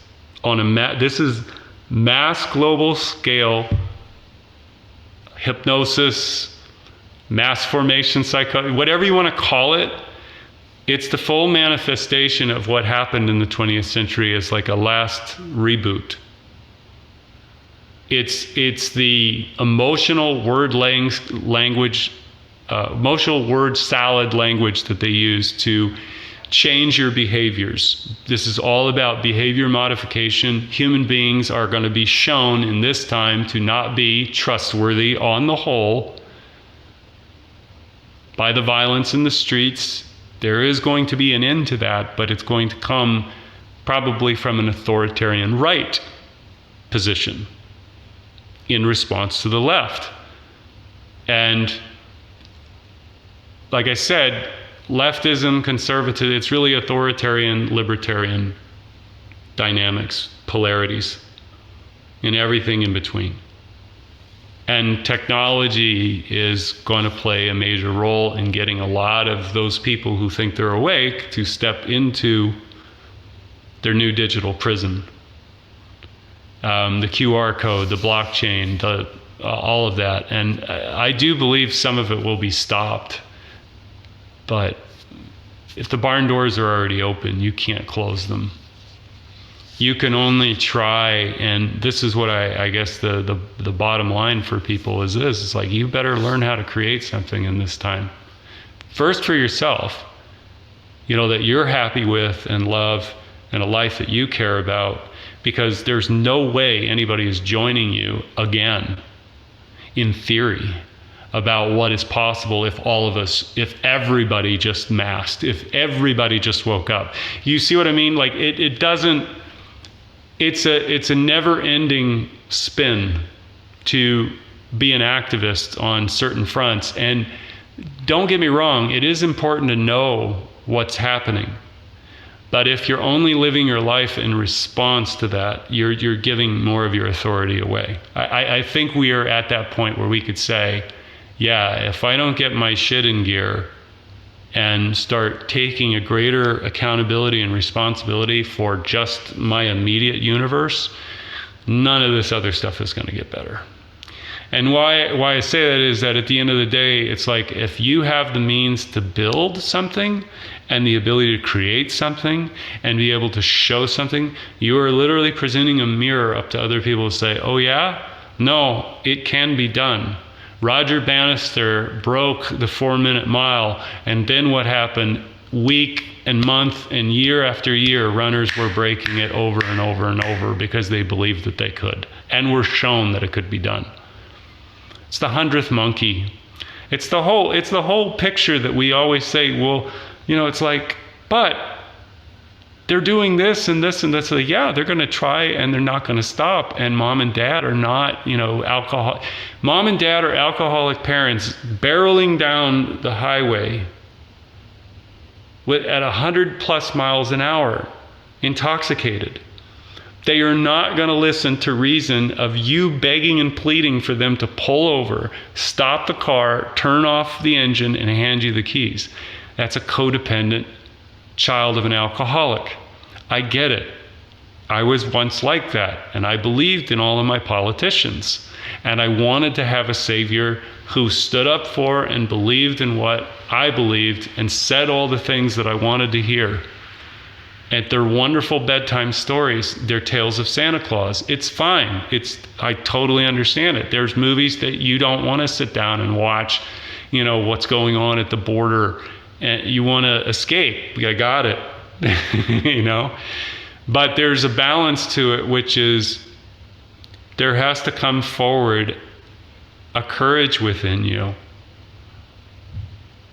on this is mass global scale hypnosis, mass formation psychosis, whatever you want to call it. It's the full manifestation of what happened in the 20th century as like a last reboot. It's the emotional language, emotional word salad language that they use to change your behaviors. This is all about behavior modification. Human beings are going to be shown in this time to not be trustworthy on the whole by the violence in the streets. There is going to be an end to that, but it's going to come probably from an authoritarian right position in response to the left. And like I said, leftism, conservative, it's really authoritarian, libertarian dynamics, polarities, and everything in between. And technology is going to play a major role in getting a lot of those people who think they're awake to step into their new digital prison. The QR code, the blockchain, all of that. And I do believe some of it will be stopped. But if the barn doors are already open, you can't close them. You can only try, and this is what I guess the bottom line for people is this. It's like, you better learn how to create something in this time. First for yourself, that you're happy with and love, and a life that you care about, because there's no way anybody is joining you again, in theory, about what is possible if everybody just masked, if everybody just woke up. You see what I mean? Like it doesn't, it's a never-ending spin to be an activist on certain fronts. And don't get me wrong, it is important to know what's happening. But if you're only living your life in response to that, you're giving more of your authority away. I think we are at that point where we could say, yeah, if I don't get my shit in gear and start taking a greater accountability and responsibility for just my immediate universe, none of this other stuff is going to get better. And why I say that is that at the end of the day, it's like, if you have the means to build something and the ability to create something and be able to show something, you are literally presenting a mirror up to other people to say, oh yeah? No, it can be done. Roger Bannister broke the 4-minute mile, and then what happened? Week and month and year after year, runners were breaking it over and over and over because they believed that they could, and were shown that it could be done. It's the 100th monkey. It's the whole picture that we always say, well, it's like, but they're doing this and this and this. So yeah, they're going to try, and they're not going to stop. And mom and dad are not, alcohol. Mom and dad are alcoholic parents barreling down the highway at 100+ miles an hour, intoxicated. They are not going to listen to reason of you begging and pleading for them to pull over, stop the car, turn off the engine, and hand you the keys. That's a codependent child of an alcoholic. I get it. I was once like that, and I believed in all of my politicians, and I wanted to have a savior who stood up for and believed in what I believed and said all the things that I wanted to hear. And they're wonderful bedtime stories. They're tales of Santa Claus. It's fine. I totally understand it. There's movies that you don't want to sit down and watch, what's going on at the border, and you want to escape. I got it, But there's a balance to it, which is there has to come forward a courage within you,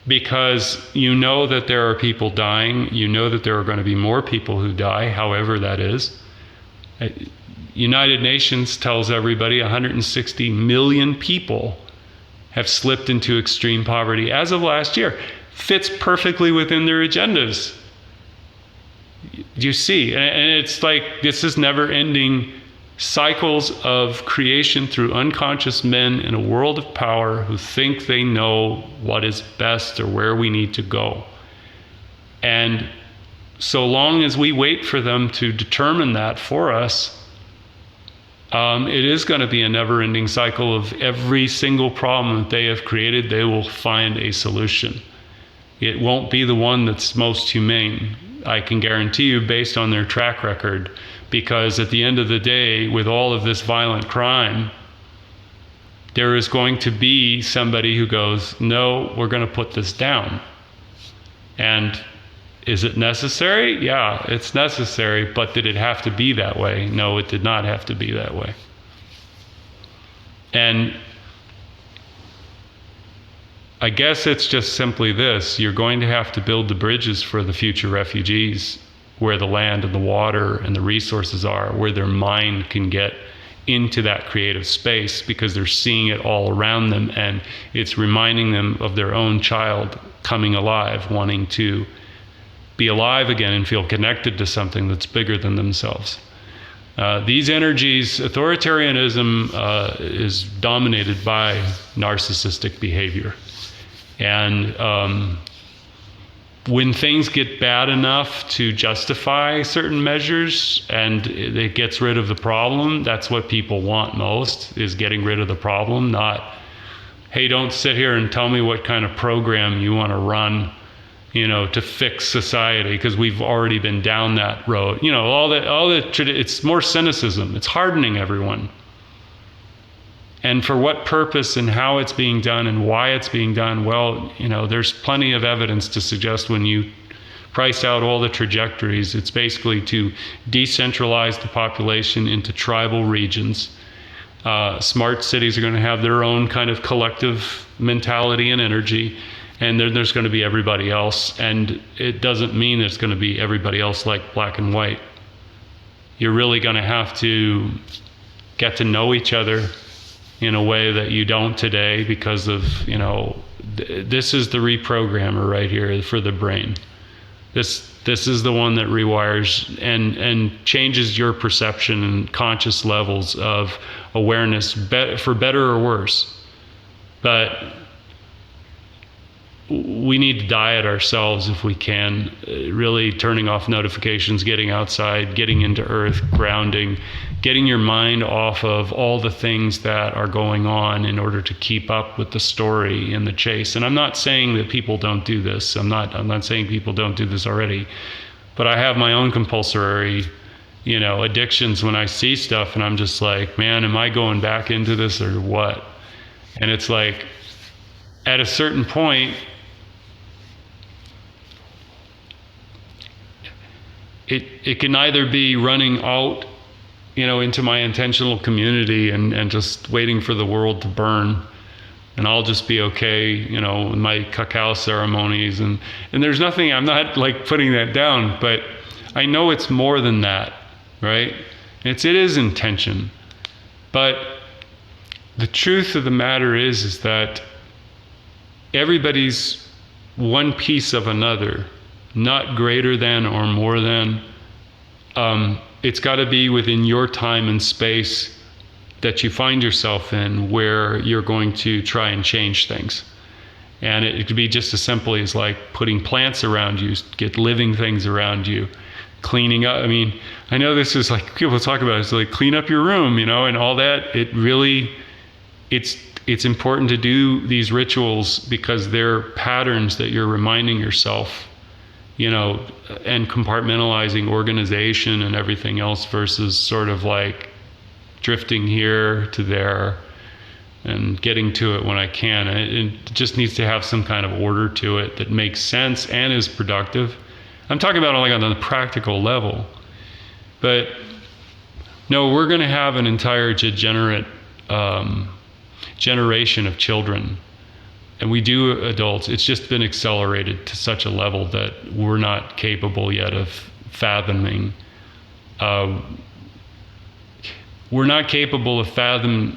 because that there are people dying. That there are going to be more people who die, however that is. United Nations tells everybody 160 million people have slipped into extreme poverty as of last year. Fits perfectly within their agendas. You see, and it's like, this is never-ending cycles of creation through unconscious men in a world of power who think they know what is best or where we need to go. And so long as we wait for them to determine that for us, it is going to be a never-ending cycle of every single problem that they have created, they will find a solution. It won't be the one that's most humane. I can guarantee you, based on their track record, because at the end of the day, with all of this violent crime, there is going to be somebody who goes, no, we're going to put this down. And is it necessary? Yeah, it's necessary, but did it have to be that way? No, it did not have to be that way. And I guess it's just simply this: you're going to have to build the bridges for the future refugees, where the land and the water and the resources are, where their mind can get into that creative space, because they're seeing it all around them, and it's reminding them of their own child coming alive, wanting to be alive again and feel connected to something that's bigger than themselves. These energies, authoritarianism is dominated by narcissistic behavior. And when things get bad enough to justify certain measures and it gets rid of the problem, that's what people want most, is getting rid of the problem, not, hey, don't sit here and tell me what kind of program you want to run, to fix society, because we've already been down that road. It's more cynicism. It's hardening everyone. And for what purpose and how it's being done and why it's being done, well, there's plenty of evidence to suggest when you price out all the trajectories, it's basically to decentralize the population into tribal regions. Smart cities are going to have their own kind of collective mentality and energy, and then there's going to be everybody else. And it doesn't mean there's going to be everybody else like black and white. You're really going to have to get to know each other in a way that you don't today, because of, this is the reprogrammer right here for the brain. This is the one that rewires and changes your perception and conscious levels of awareness, for better or worse. But we need to diet ourselves if we can, really turning off notifications, getting outside, getting into earth, grounding, getting your mind off of all the things that are going on in order to keep up with the story and the chase. And I'm not saying that people don't do this. I'm not saying people don't do this already. But I have my own compulsory, addictions when I see stuff, and I'm just like, man, am I going back into this or what? And it's like, at a certain point, it can either be running out, into my intentional community and just waiting for the world to burn, and I'll just be okay, with my cacao ceremonies, and there's nothing, I'm not like putting that down, but I know it's more than that, right? It is intention. But the truth of the matter is that everybody's one piece of another, not greater than or more than. It's got to be within your time and space that you find yourself in, where you're going to try and change things. And it could be just as simply as like putting plants around you, get living things around you, cleaning up. I mean, I know this is like, people talk about it, it's like clean up your room, and all that. It really, it's important to do these rituals because they're patterns that you're reminding yourself, and compartmentalizing organization and everything else, versus sort of like drifting here to there and getting to it when I can. It just needs to have some kind of order to it that makes sense and is productive. I'm talking about like on the practical level. But no, we're going to have an entire degenerate generation of children. And we do, adults. It's just been accelerated to such a level that we're not capable yet of fathoming. We're not capable of fathoming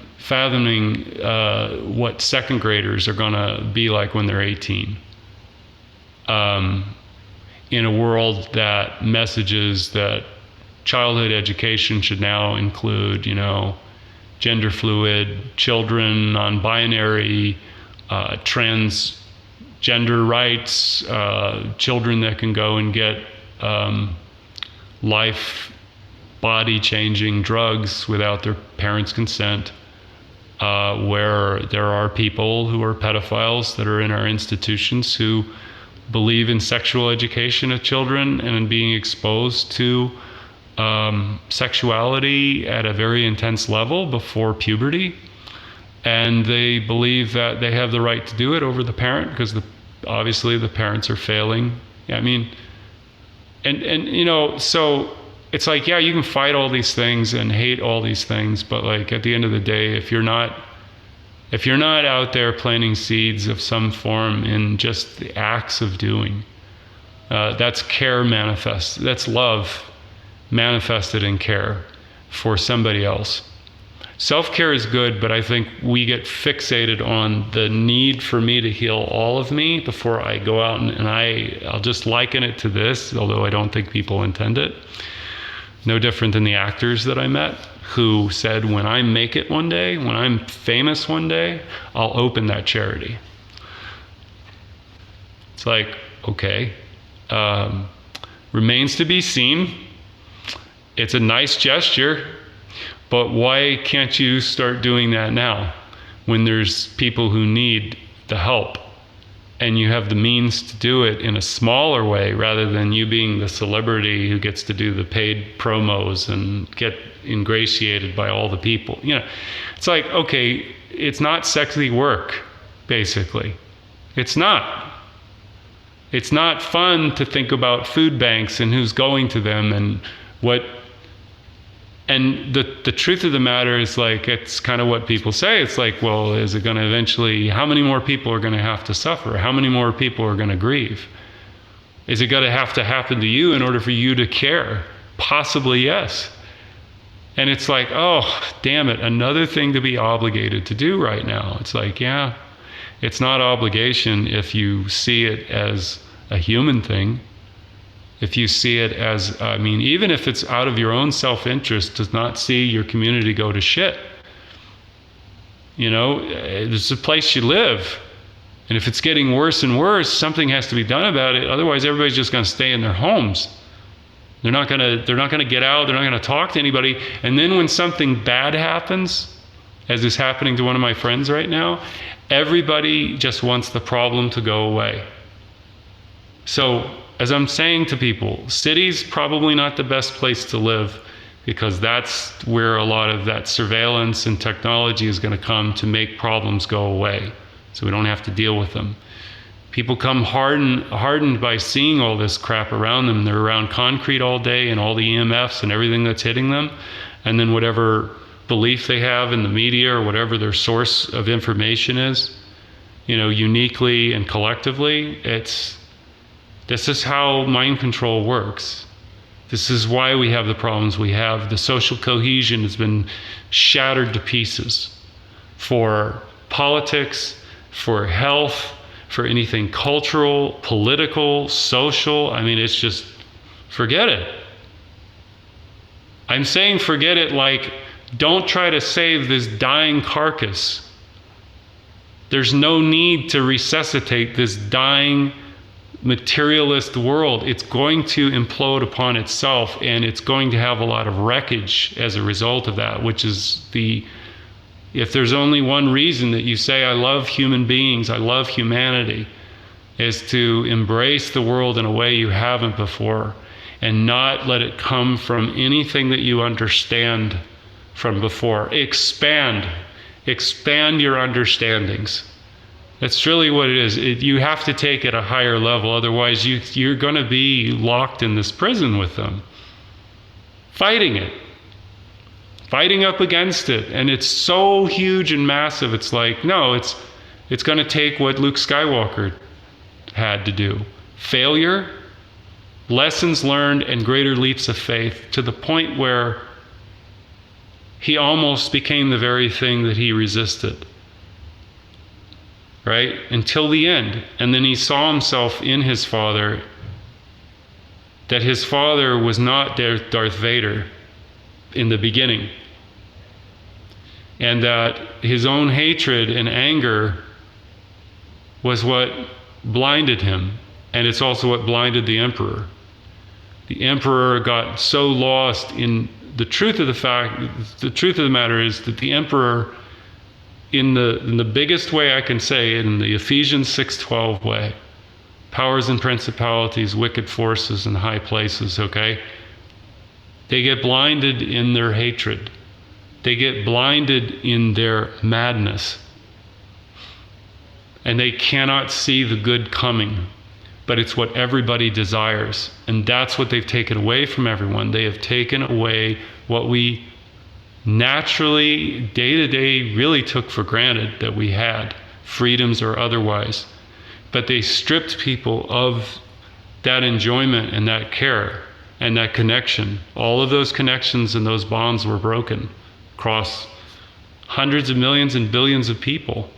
what second graders are going to be like when they're 18. In a world that messages that childhood education should now include, gender fluid children, non-binary, transgender rights, children that can go and get life body-changing drugs without their parents' consent, where there are people who are pedophiles that are in our institutions who believe in sexual education of children and in being exposed to sexuality at a very intense level before puberty. And they believe that they have the right to do it over the parent because obviously the parents are failing. I mean, and you know, so it's like, yeah, you can fight all these things and hate all these things, but like at the end of the day, if you're not out there planting seeds of some form in just the acts of doing, that's care manifest. That's love manifested in care for somebody else. Self-care is good, but I think we get fixated on the need for me to heal all of me before I go out and I'll just liken it to this, although I don't think people intend it. No different than the actors that I met who said, when I make it one day, when I'm famous one day, I'll open that charity. It's like, okay, remains to be seen. It's a nice gesture, but why can't you start doing that now when there's people who need the help and you have the means to do it in a smaller way rather than you being the celebrity who gets to do the paid promos and get ingratiated by all the people? You know, it's like, okay, it's not sexy work, basically. It's not. It's not fun to think about food banks and who's going to them and what. And the truth of the matter is, like, it's kind of what people say. It's like, well, is it going to eventually, how many more people are going to have to suffer? How many more people are going to grieve? Is it going to happen to you in order for you to care? Possibly, yes. And it's like, oh, damn it, another thing to be obligated to do right now. It's like, yeah, it's not obligation if you see it as a human thing. If you see it as, I mean, even if it's out of your own self-interest, to not see your community go to shit. You know, it's a place you live. And if it's getting worse and worse, something has to be done about it. Otherwise, everybody's just going to stay in their homes. They're not going to get out. They're not going to talk to anybody. And then when something bad happens, as is happening to one of my friends right now, everybody just wants the problem to go away. So, as I'm saying to people, cities probably not the best place to live because that's where a lot of that surveillance and technology is going to come to make problems go away so we don't have to deal with them. People come hardened by seeing all this crap around them. They're around concrete all day and all the EMFs and everything that's hitting them. And then whatever belief they have in the media or whatever their source of information is, you know, uniquely and collectively, this is how mind control works. This is why we have the problems we have. The social cohesion has been shattered to pieces for politics, for health, for anything cultural, political, social. I mean, it's just, forget it. I'm saying forget it like, don't try to save this dying carcass. There's no need to resuscitate this dying materialist world. It's going to implode upon itself, and it's going to have a lot of wreckage as a result of that, which is if there's only one reason that you say, I love human beings, I love humanity, is to embrace the world in a way you haven't before and not let it come from anything that you understand from before. Expand your understandings. That's really what it is. You have to take it a higher level, otherwise you're going to be locked in this prison with them, fighting up against it. And it's so huge and massive. It's like, no, it's going to take what Luke Skywalker had to do. Failure, lessons learned, and greater leaps of faith, to the point where he almost became the very thing that he resisted. Right? Until the end. And then he saw himself in his father, that his father was not Darth Vader in the beginning. And that his own hatred and anger was what blinded him. And it's also what blinded the emperor. The emperor got so lost in the truth of the matter is that the emperor, in the biggest way I can say it, in the Ephesians 6:12 way, powers and principalities, wicked forces in high places, okay? They get blinded in their hatred. They get blinded in their madness. And they cannot see the good coming. But it's what everybody desires. And that's what they've taken away from everyone. They have taken away what we naturally, day to day, really took for granted that we had, freedoms or otherwise. But they stripped people of that enjoyment and that care and that connection. All of those connections and those bonds were broken across hundreds of millions and billions of people.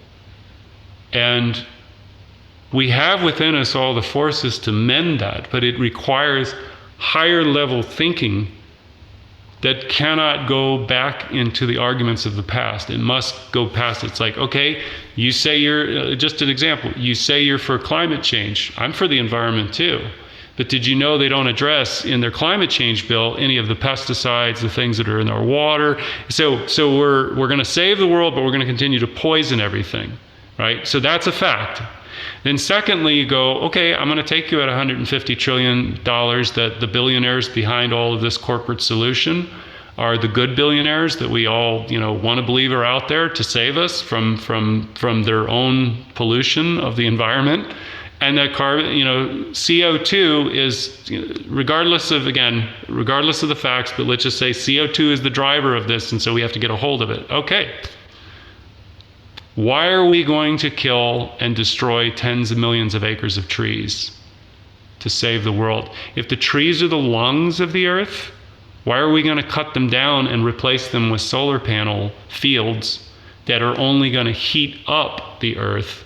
And we have within us all the forces to mend that, but it requires higher level thinking that cannot go back into the arguments of the past. It must go past. It's like, okay, you say you're, just an example, you say you're for climate change. I'm for the environment too. But did you know they don't address in their climate change bill any of the pesticides, the things that are in our water? So we're going to save the world, but we're going to continue to poison everything, right? So that's a fact. Then secondly, you go, okay, I'm going to take you at $150 trillion that the billionaires behind all of this corporate solution are the good billionaires that we all, want to believe are out there to save us from their own pollution of the environment. And that carbon, CO2 is, regardless of the facts, but let's just say CO2 is the driver of this, and so we have to get a hold of it. Okay. Why are we going to kill and destroy tens of millions of acres of trees to save the world? If the trees are the lungs of the earth, why are we going to cut them down and replace them with solar panel fields that are only going to heat up the earth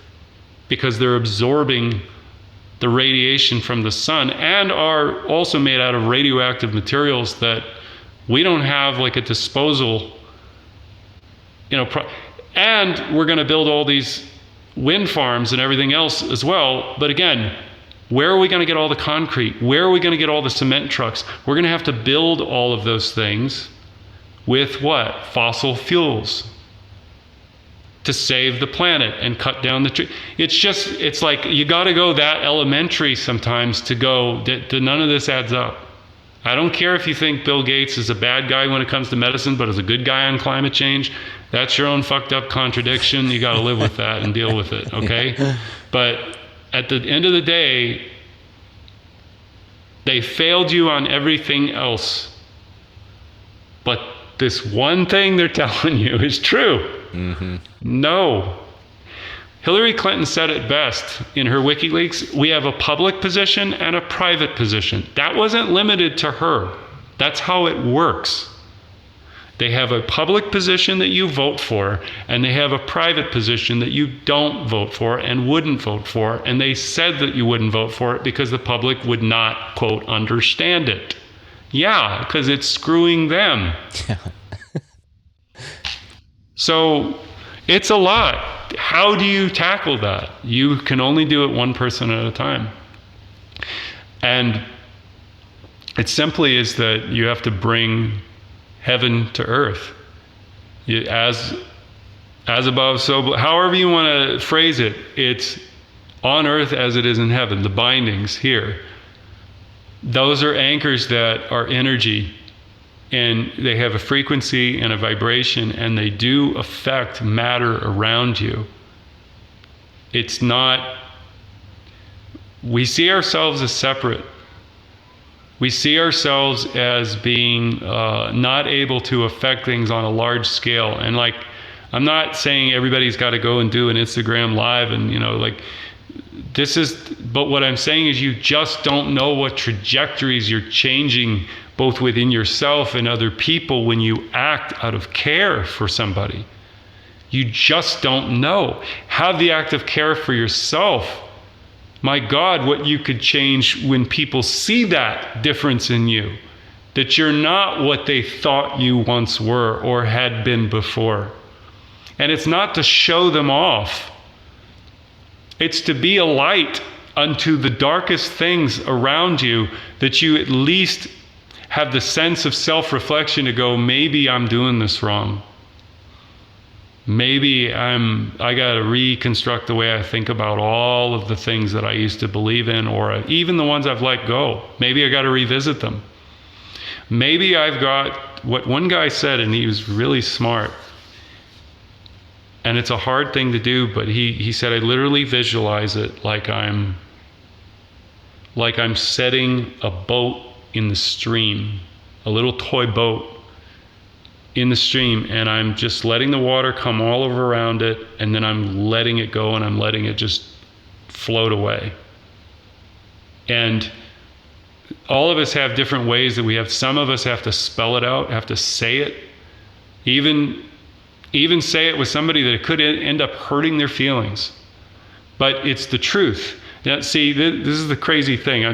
because they're absorbing the radiation from the sun and are also made out of radioactive materials that we don't have like a disposal, and we're going to build all these wind farms and everything else as well. But again, where are we going to get all the concrete? Where are we going to get all the cement trucks? We're going to have to build all of those things with what? Fossil fuels to save the planet and cut down the tree. It's like you got to go that elementary sometimes to go, none of this adds up. I don't care if you think Bill Gates is a bad guy when it comes to medicine, but is a good guy on climate change. That's your own fucked up contradiction. You got to live with that and deal with it, okay? But at the end of the day, they failed you on everything else. But this one thing they're telling you is true. Mm-hmm. No. Hillary Clinton said it best in her WikiLeaks. We have a public position and a private position. That wasn't limited to her. That's how it works. They have a public position that you vote for, and they have a private position that you don't vote for and wouldn't vote for. And they said that you wouldn't vote for it because the public would not, quote, understand it. Yeah, because it's screwing them. So it's a lot. How do you tackle that? You can only do it one person at a time. And it simply is that you have to bring heaven to earth. As above, so below. However you want to phrase it, it's on earth as it is in heaven. The bindings here. Those are anchors that are energy. And they have a frequency and a vibration, and they do affect matter around you. It's not, we see ourselves as separate. We see ourselves as being not able to affect things on a large scale. And like, I'm not saying everybody's got to go and do an Instagram live and, but what I'm saying is you just don't know what trajectories you're changing both within yourself and other people when you act out of care for somebody. You just don't know. Have the act of care for yourself. My God, what you could change when people see that difference in you, that you're not what they thought you once were or had been before. And it's not to show them off. It's to be a light unto the darkest things around you, that you at least have the sense of self-reflection to go, maybe I'm doing this wrong. Maybe I got to reconstruct the way I think about all of the things that I used to believe in, or even the ones I've let go. Maybe I got to revisit them. Maybe I've got what one guy said, and he was really smart. And it's a hard thing to do, but he said, I literally visualize it like I'm setting a boat in the stream, a little toy boat in the stream, and I'm just letting the water come all over around it, and then I'm letting it go, and I'm letting it just float away. And all of us have different ways that we have. Some of us have to spell it out, have to say it, even say it with somebody that could end up hurting their feelings. But it's the truth. Now, see, this is the crazy thing.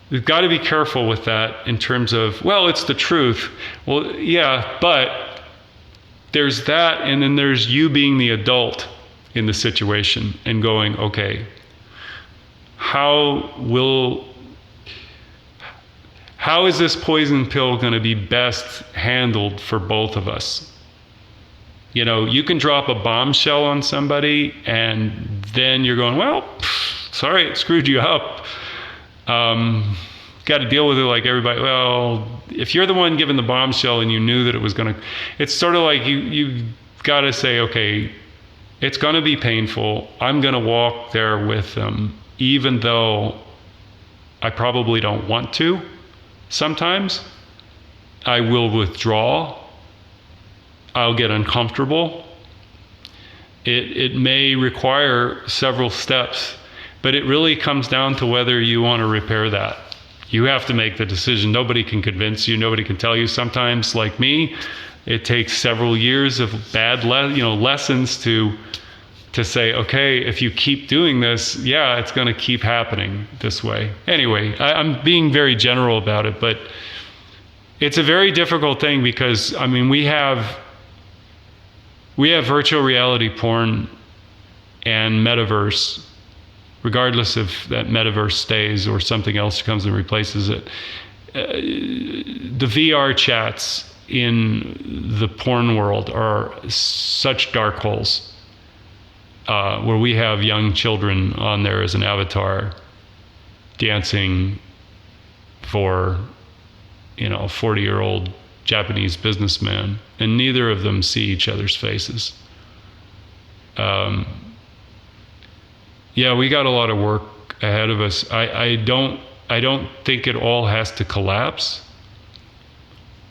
We've got to be careful with that in terms of, well, it's the truth. Well, yeah, but there's that, and then there's you being the adult in the situation and going, okay, how is this poison pill going to be best handled for both of us? You know, you can drop a bombshell on somebody, and then you're going, well, sorry, it screwed you up. Got to deal with it like everybody. Well, if you're the one giving the bombshell and you knew that it was going to, it's sort of like you got to say, okay, it's going to be painful. I'm going to walk there with them, even though I probably don't want to. Sometimes I will withdraw. I'll get uncomfortable. It may require several steps, but it really comes down to whether you want to repair that. You have to make the decision. Nobody can convince you. Nobody can tell you. Sometimes, like me, it takes several years of bad lessons to say, okay, if you keep doing this, yeah, it's going to keep happening this way. Anyway, I'm being very general about it, but it's a very difficult thing because, I mean, we have virtual reality porn and metaverse, regardless if that metaverse stays or something else comes and replaces it. The VR chats in the porn world are such dark holes, where we have young children on there as an avatar dancing for, a 40-year-old Japanese businessman, and neither of them see each other's faces. Yeah, we got a lot of work ahead of us. I don't think it all has to collapse,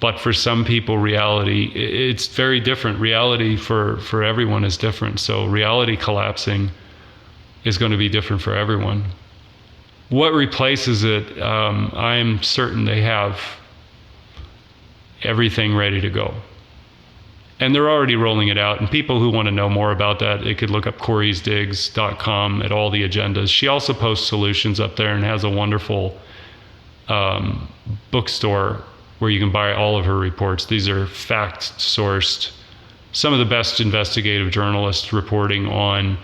but for some people, reality, it's very different. Reality for everyone is different. So reality collapsing is going to be different for everyone. What replaces it? I'm certain they have everything ready to go. And they're already rolling it out. And people who want to know more about that, they could look up CorysDigs.com at all the agendas. She also posts solutions up there and has a wonderful bookstore where you can buy all of her reports. These are fact-sourced, some of the best investigative journalists reporting on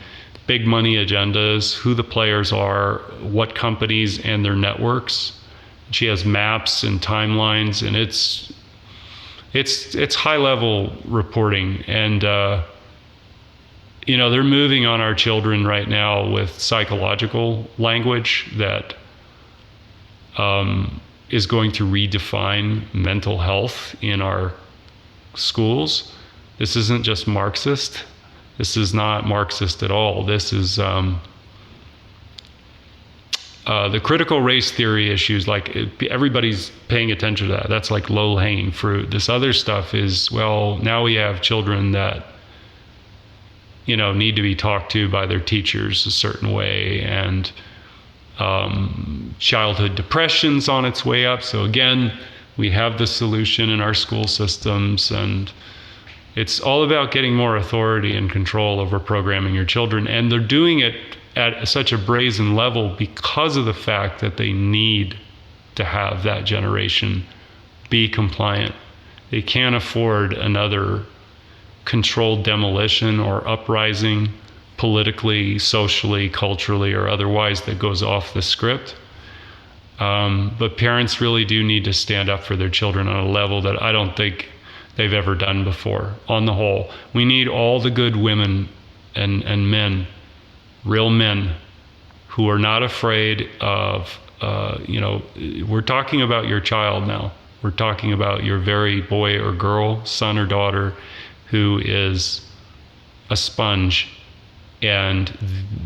big money agendas, who the players are, what companies and their networks. She has maps and timelines, and it's high-level reporting, and they're moving on our children right now with psychological language that is going to redefine mental health in our schools. This isn't just Marxist. This is not Marxist at all. This is the critical race theory issues, like everybody's paying attention to that. That's like low-hanging fruit. This other stuff is, well, now we have children that, need to be talked to by their teachers a certain way, and childhood depression's on its way up. So again, we have the solution in our school systems, and it's all about getting more authority and control over programming your children. And they're doing it at such a brazen level because of the fact that they need to have that generation be compliant. They can't afford another controlled demolition or uprising, politically, socially, culturally, or otherwise, that goes off the script. But parents really do need to stand up for their children on a level that I don't think they've ever done before, on the whole. We need all the good women and men, real men, who are not afraid of, we're talking about your child now. We're talking about your very boy or girl, son or daughter, who is a sponge. And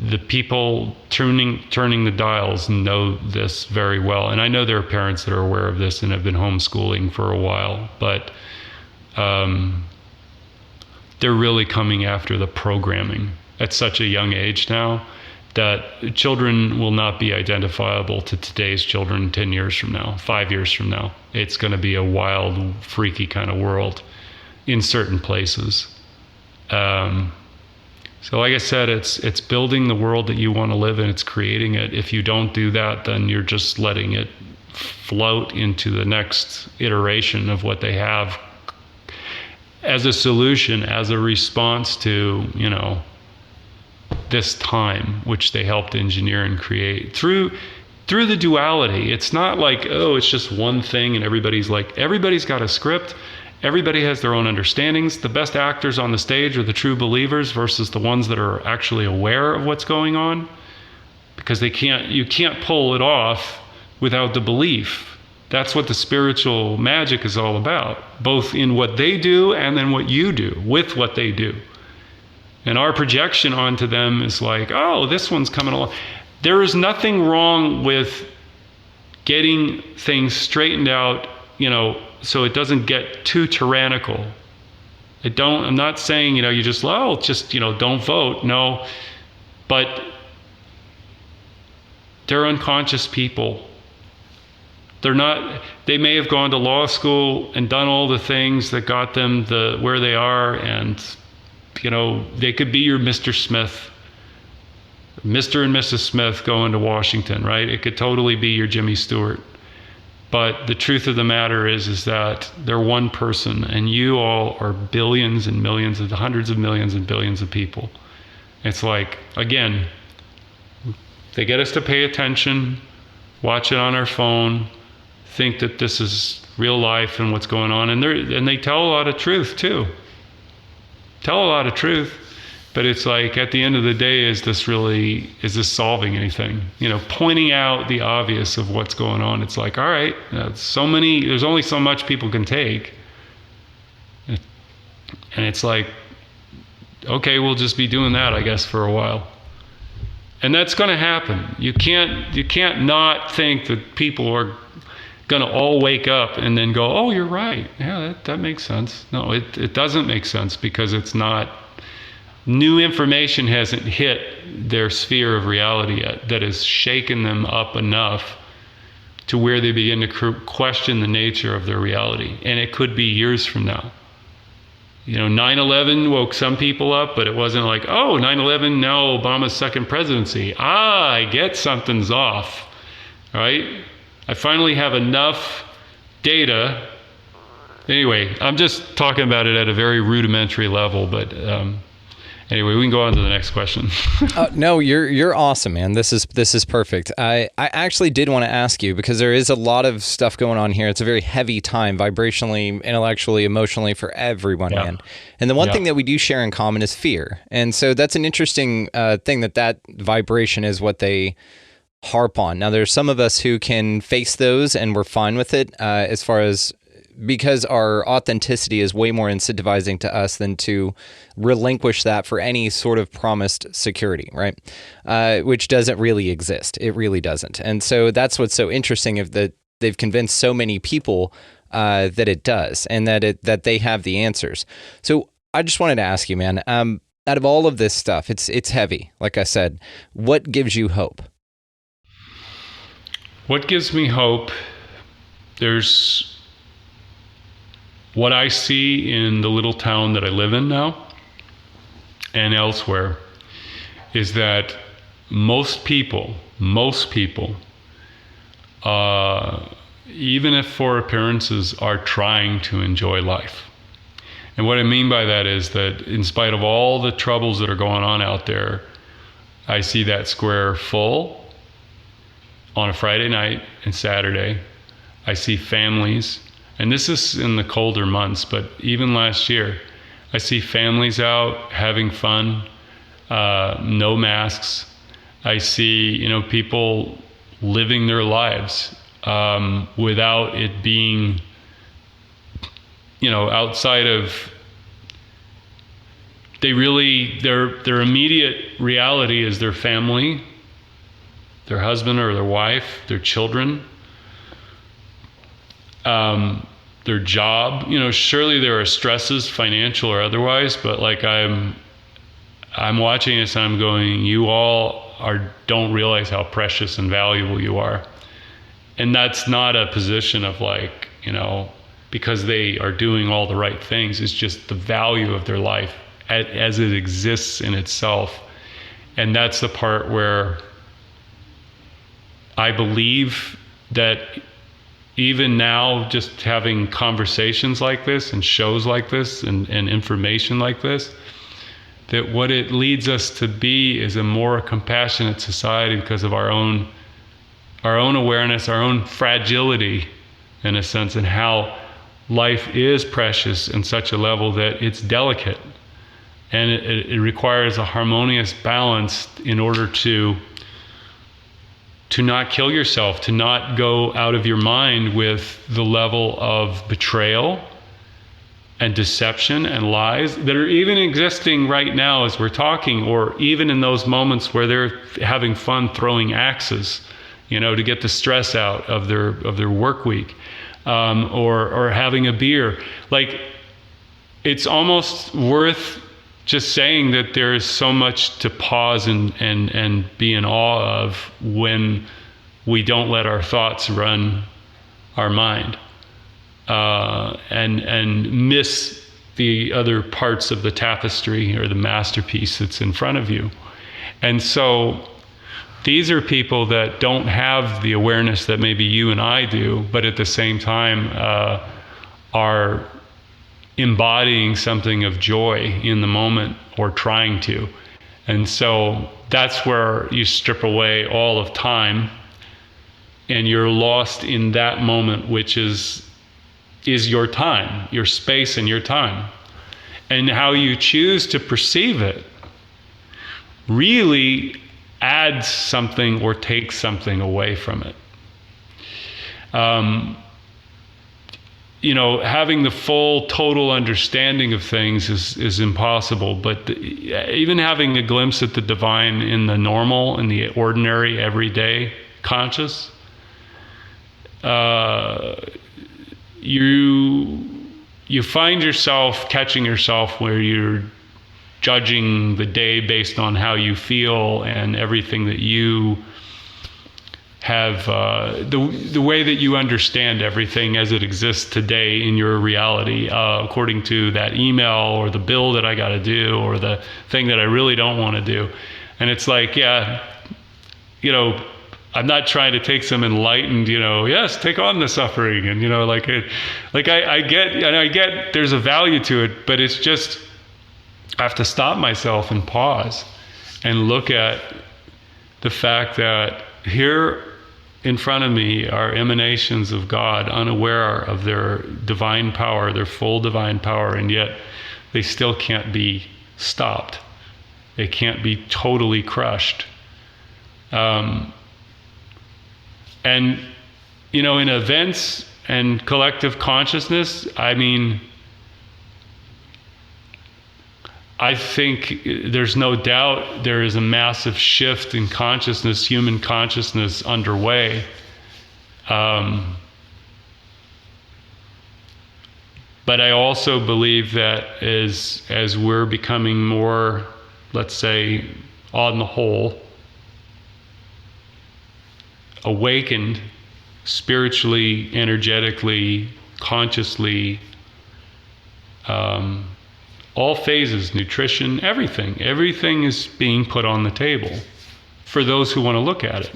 the people turning the dials know this very well. And I know there are parents that are aware of this and have been homeschooling for a while, but they're really coming after the programming at such a young age now that children will not be identifiable to today's children 10 years from now, 5 years from now. It's going to be a wild, freaky kind of world in certain places. So like I said, it's building the world that you want to live in. It's creating it. If you don't do that, then you're just letting it float into the next iteration of what they have as a solution, as a response to, this time, which they helped engineer and create through the duality. It's not like, oh, it's just one thing and everybody's got a script. Everybody has their own understandings. The best actors on the stage are the true believers versus the ones that are actually aware of what's going on, because you can't pull it off without the belief. That's what the spiritual magic is all about, both in what they do and then what you do with what they do. And our projection onto them is like, oh, this one's coming along. There is nothing wrong with getting things straightened out, so it doesn't get too tyrannical. I'm not saying, you just don't vote. No, but they're unconscious people. They may have gone to law school and done all the things that got them where they are, and they could be your Mr. Smith, Mr. and Mrs. Smith going to Washington, right? It could totally be your Jimmy Stewart. But the truth of the matter is that they're one person, and you all are billions and millions and hundreds of millions and billions of people. It's like, again, they get us to pay attention, watch it on our phone, think that this is real life and what's going on, and they tell a lot of truth too. Tell a lot of truth, but it's like, at the end of the day, is this solving anything? Pointing out the obvious of what's going on. It's like, all right, there's only so much people can take. And it's like, okay, we'll just be doing that, I guess, for a while. And that's going to happen. You can't not think that people are going to all wake up and then go, oh, you're right. Yeah, that makes sense. No, it doesn't make sense, because it's not. New information hasn't hit their sphere of reality yet that has shaken them up enough to where they begin to question the nature of their reality. And it could be years from now. 9/11 woke some people up, but it wasn't like, oh, 9/11, now Obama's second presidency. I get something's off, right? I finally have enough data. Anyway, I'm just talking about it at a very rudimentary level, but anyway, we can go on to the next question. No, you're awesome, man. This is perfect. I actually did want to ask you, because there is a lot of stuff going on here. It's a very heavy time, vibrationally, intellectually, emotionally, for everyone, man. And the one thing that we do share in common is fear. And so that's an interesting thing, that vibration is what they harp on. Now, there's some of us who can face those, and we're fine with it, because our authenticity is way more incentivizing to us than to relinquish that for any sort of promised security, right? Which doesn't really exist. It really doesn't. And so that's what's so interesting, that they've convinced so many people that it does, and that they have the answers. So I just wanted to ask you, man, out of all of this stuff, it's heavy, like I said. What gives you hope? What gives me hope? There's what I see in the little town that I live in now and elsewhere, is that most people, even if for appearances, are trying to enjoy life. And what I mean by that is that in spite of all the troubles that are going on out there, I see that square full on a Friday night and Saturday. I see families. and this is in the colder months, but even last year, I see families out having fun, no masks. I see, people living their lives without it being, outside of, their immediate reality is their family, their husband or their wife, their children, their job. Surely there are stresses, financial or otherwise, but like I'm watching this and I'm going, you all don't realize how precious and valuable you are. And that's not a position of like, because they are doing all the right things. It's just the value of their life as it exists in itself. And that's the part where I believe that even now, just having conversations like this and shows like this and information like this, that what it leads us to be is a more compassionate society because of our own awareness, our own fragility, in a sense, and how life is precious in such a level that it's delicate. And it requires a harmonious balance in order to not kill yourself, to not go out of your mind with the level of betrayal and deception and lies that are even existing right now as we're talking, or even in those moments where they're having fun throwing axes, to get the stress out of their work week, or having a beer. Like, it's almost worth just saying that there is so much to pause and be in awe of when we don't let our thoughts run our mind, and miss the other parts of the tapestry or the masterpiece that's in front of you. And so these are people that don't have the awareness that maybe you and I do, but at the same time are embodying something of joy in the moment, or trying to. And so that's where you strip away all of time and you're lost in that moment, which is your time, your space and your time. And how you choose to perceive it really adds something or takes something away from it. Having the full, total understanding of things is impossible, but even having a glimpse at the divine in the normal, in the ordinary, everyday conscious, you find yourself catching yourself where you're judging the day based on how you feel and everything that you have, the way that you understand everything as it exists today in your reality, according to that email or the bill that I got to do or the thing that I really don't want to do. And it's like, I'm not trying to take some enlightened, yes, take on the suffering. And, I get there's a value to it, but it's just, I have to stop myself and pause and look at the fact that here in front of me are emanations of God, unaware of their divine power, their full divine power, and yet they still can't be stopped. They can't be totally crushed. And, in events and collective consciousness, I think there's no doubt there is a massive shift in consciousness, human consciousness underway. But I also believe that as we're becoming more, let's say, on the whole, awakened spiritually, energetically, consciously, all phases, nutrition, everything is being put on the table for those who want to look at it.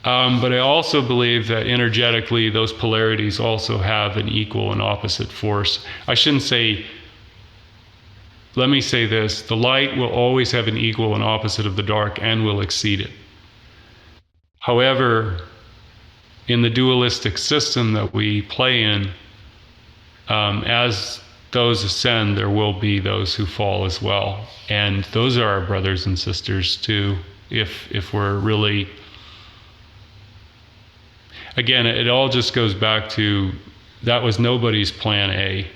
But I also believe that energetically those polarities also have an equal and opposite force. Let me say this, the light will always have an equal and opposite of the dark and will exceed it. However, in the dualistic system that we play in, as those ascend, there will be those who fall as well. And those are our brothers and sisters too, if we're really, again, it all just goes back to, that was nobody's plan A.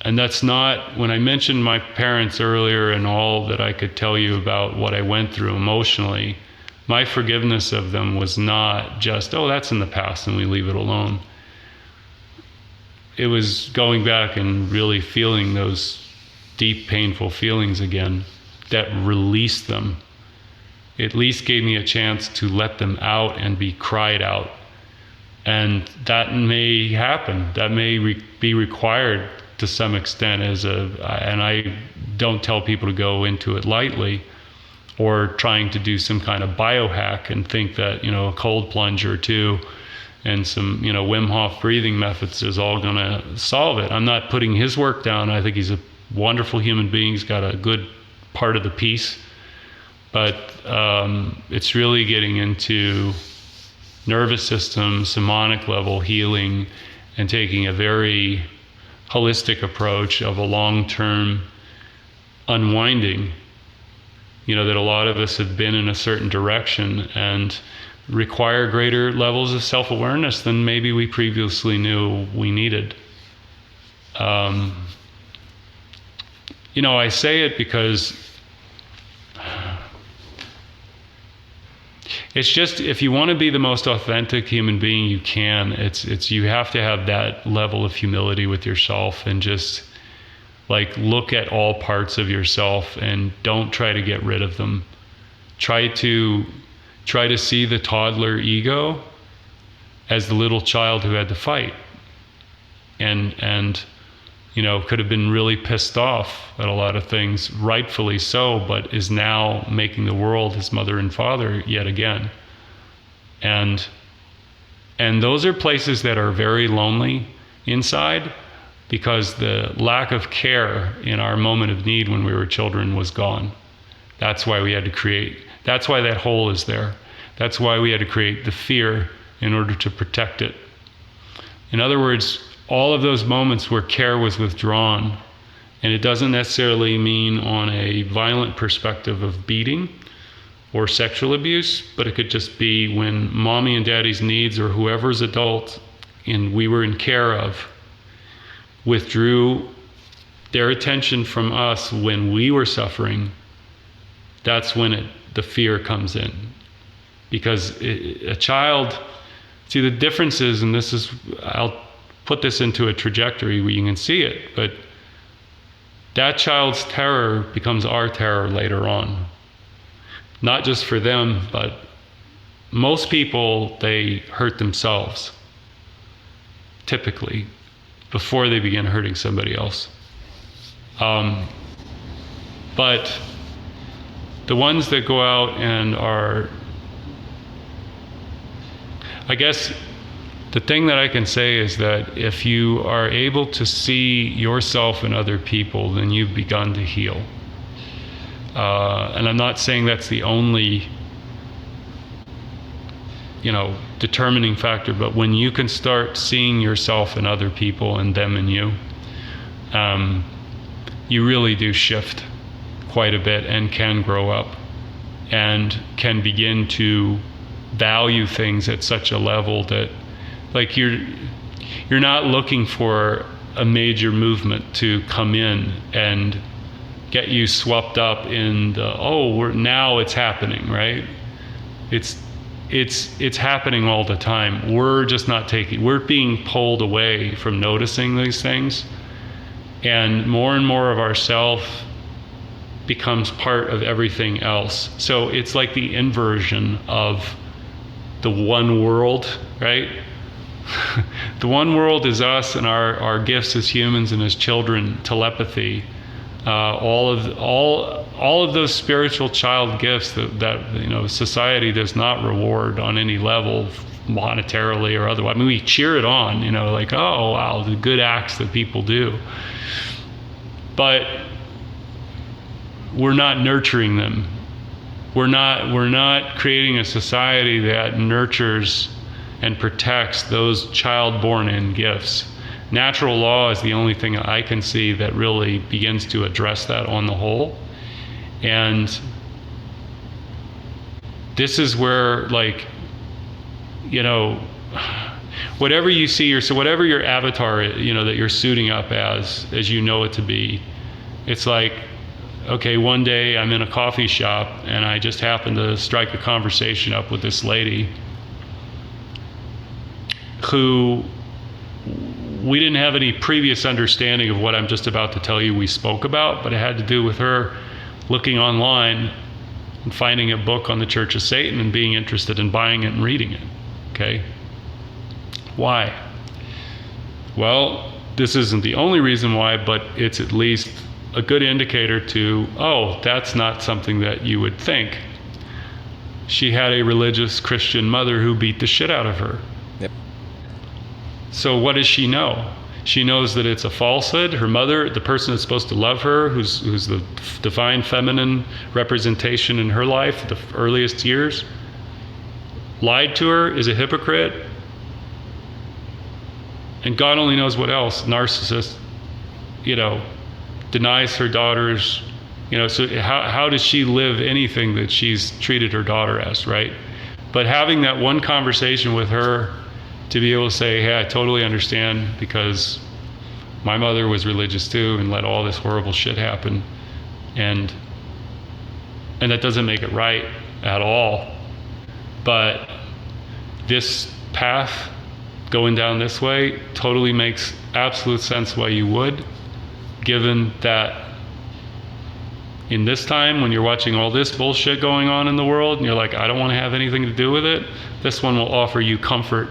And that's not, when I mentioned my parents earlier and all that I could tell you about what I went through emotionally, my forgiveness of them was not just, oh, that's in the past and we leave it alone. It was going back and really feeling those deep, painful feelings again that released them. At least gave me a chance to let them out and be cried out. And that may happen. That may be required to some extent and I don't tell people to go into it lightly or trying to do some kind of biohack and think that, a cold plunge or two and some, Wim Hof breathing methods is all going to solve it. I'm not putting his work down. I think he's a wonderful human being. He's got a good part of the piece. But it's really getting into nervous system, somatic level healing, and taking a very holistic approach of a long-term unwinding. That a lot of us have been in a certain direction and require greater levels of self-awareness than maybe we previously knew we needed. I say it because it's just, if you want to be the most authentic human being you can, it's you have to have that level of humility with yourself and just look at all parts of yourself and don't try to get rid of them. Try to see the toddler ego as the little child who had to fight and could have been really pissed off at a lot of things, rightfully so, but is now making the world his mother and father yet again. And those are places that are very lonely inside, because the lack of care in our moment of need when we were children was gone. That's why we had to create, that's why that hole is there. That's why we had to create the fear in order to protect it. In other words, all of those moments where care was withdrawn, and it doesn't necessarily mean on a violent perspective of beating or sexual abuse, but it could just be when mommy and daddy's needs or whoever's adult and we were in care of withdrew their attention from us when we were suffering. That's when the fear comes in. Because a child, see the difference is, and this is, I'll put this into a trajectory where you can see it, but that child's terror becomes our terror later on. Not just for them, but most people, they hurt themselves, typically, before they begin hurting somebody else. But the ones that go out and are, I guess the thing that I can say is that if you are able to see yourself in other people, then you've begun to heal. And I'm not saying that's the only, determining factor, but when you can start seeing yourself in other people and them in you, you really do shift quite a bit and can grow up and can begin to value things at such a level that you're not looking for a major movement to come in and get you swept up in the, now it's happening, right? It's happening all the time. We're just not we're being pulled away from noticing these things, and more of ourself becomes part of everything else. So it's like the inversion of the one world, right? The one world is us and our gifts as humans and as children, telepathy, all of those spiritual child gifts that society does not reward on any level, monetarily or otherwise. I mean, we cheer it on, oh wow, the good acts that people do, but we're not nurturing them. we're not creating a society that nurtures and protects those child-born-in gifts. Natural law is the only thing I can see that really begins to address that on the whole. And this is where, like, you know, whatever you see, or so whatever your avatar, you know, that you're suiting up as you know it to be, it's like, okay, one day I'm in a coffee shop and I just happen to strike a conversation up with this lady who we didn't have any previous understanding of what I'm just about to tell you we spoke about, but it had to do with her looking online and finding a book on the Church of Satan and being interested in buying it and reading it. Okay? Why? Well, this isn't the only reason why, but it's at least a good indicator to, oh, that's not something that you would think. She had a religious Christian mother who beat the shit out of her. Yep. So what does she know? She knows that it's a falsehood. Her mother, the person that's supposed to love her, who's the divine feminine representation in her life, the earliest years, lied to her, is a hypocrite. And God only knows what else. Narcissist, you know, denies her daughters, you know, so how does she live anything that she's treated her daughter as, right? But having that one conversation with her to be able to say, hey, I totally understand, because my mother was religious too and let all this horrible shit happen. And that doesn't make it right at all. But this path, going down this way, totally makes absolute sense why you would, given that in this time when you're watching all this bullshit going on in the world and you're like, I don't want to have anything to do with it, this one will offer you comfort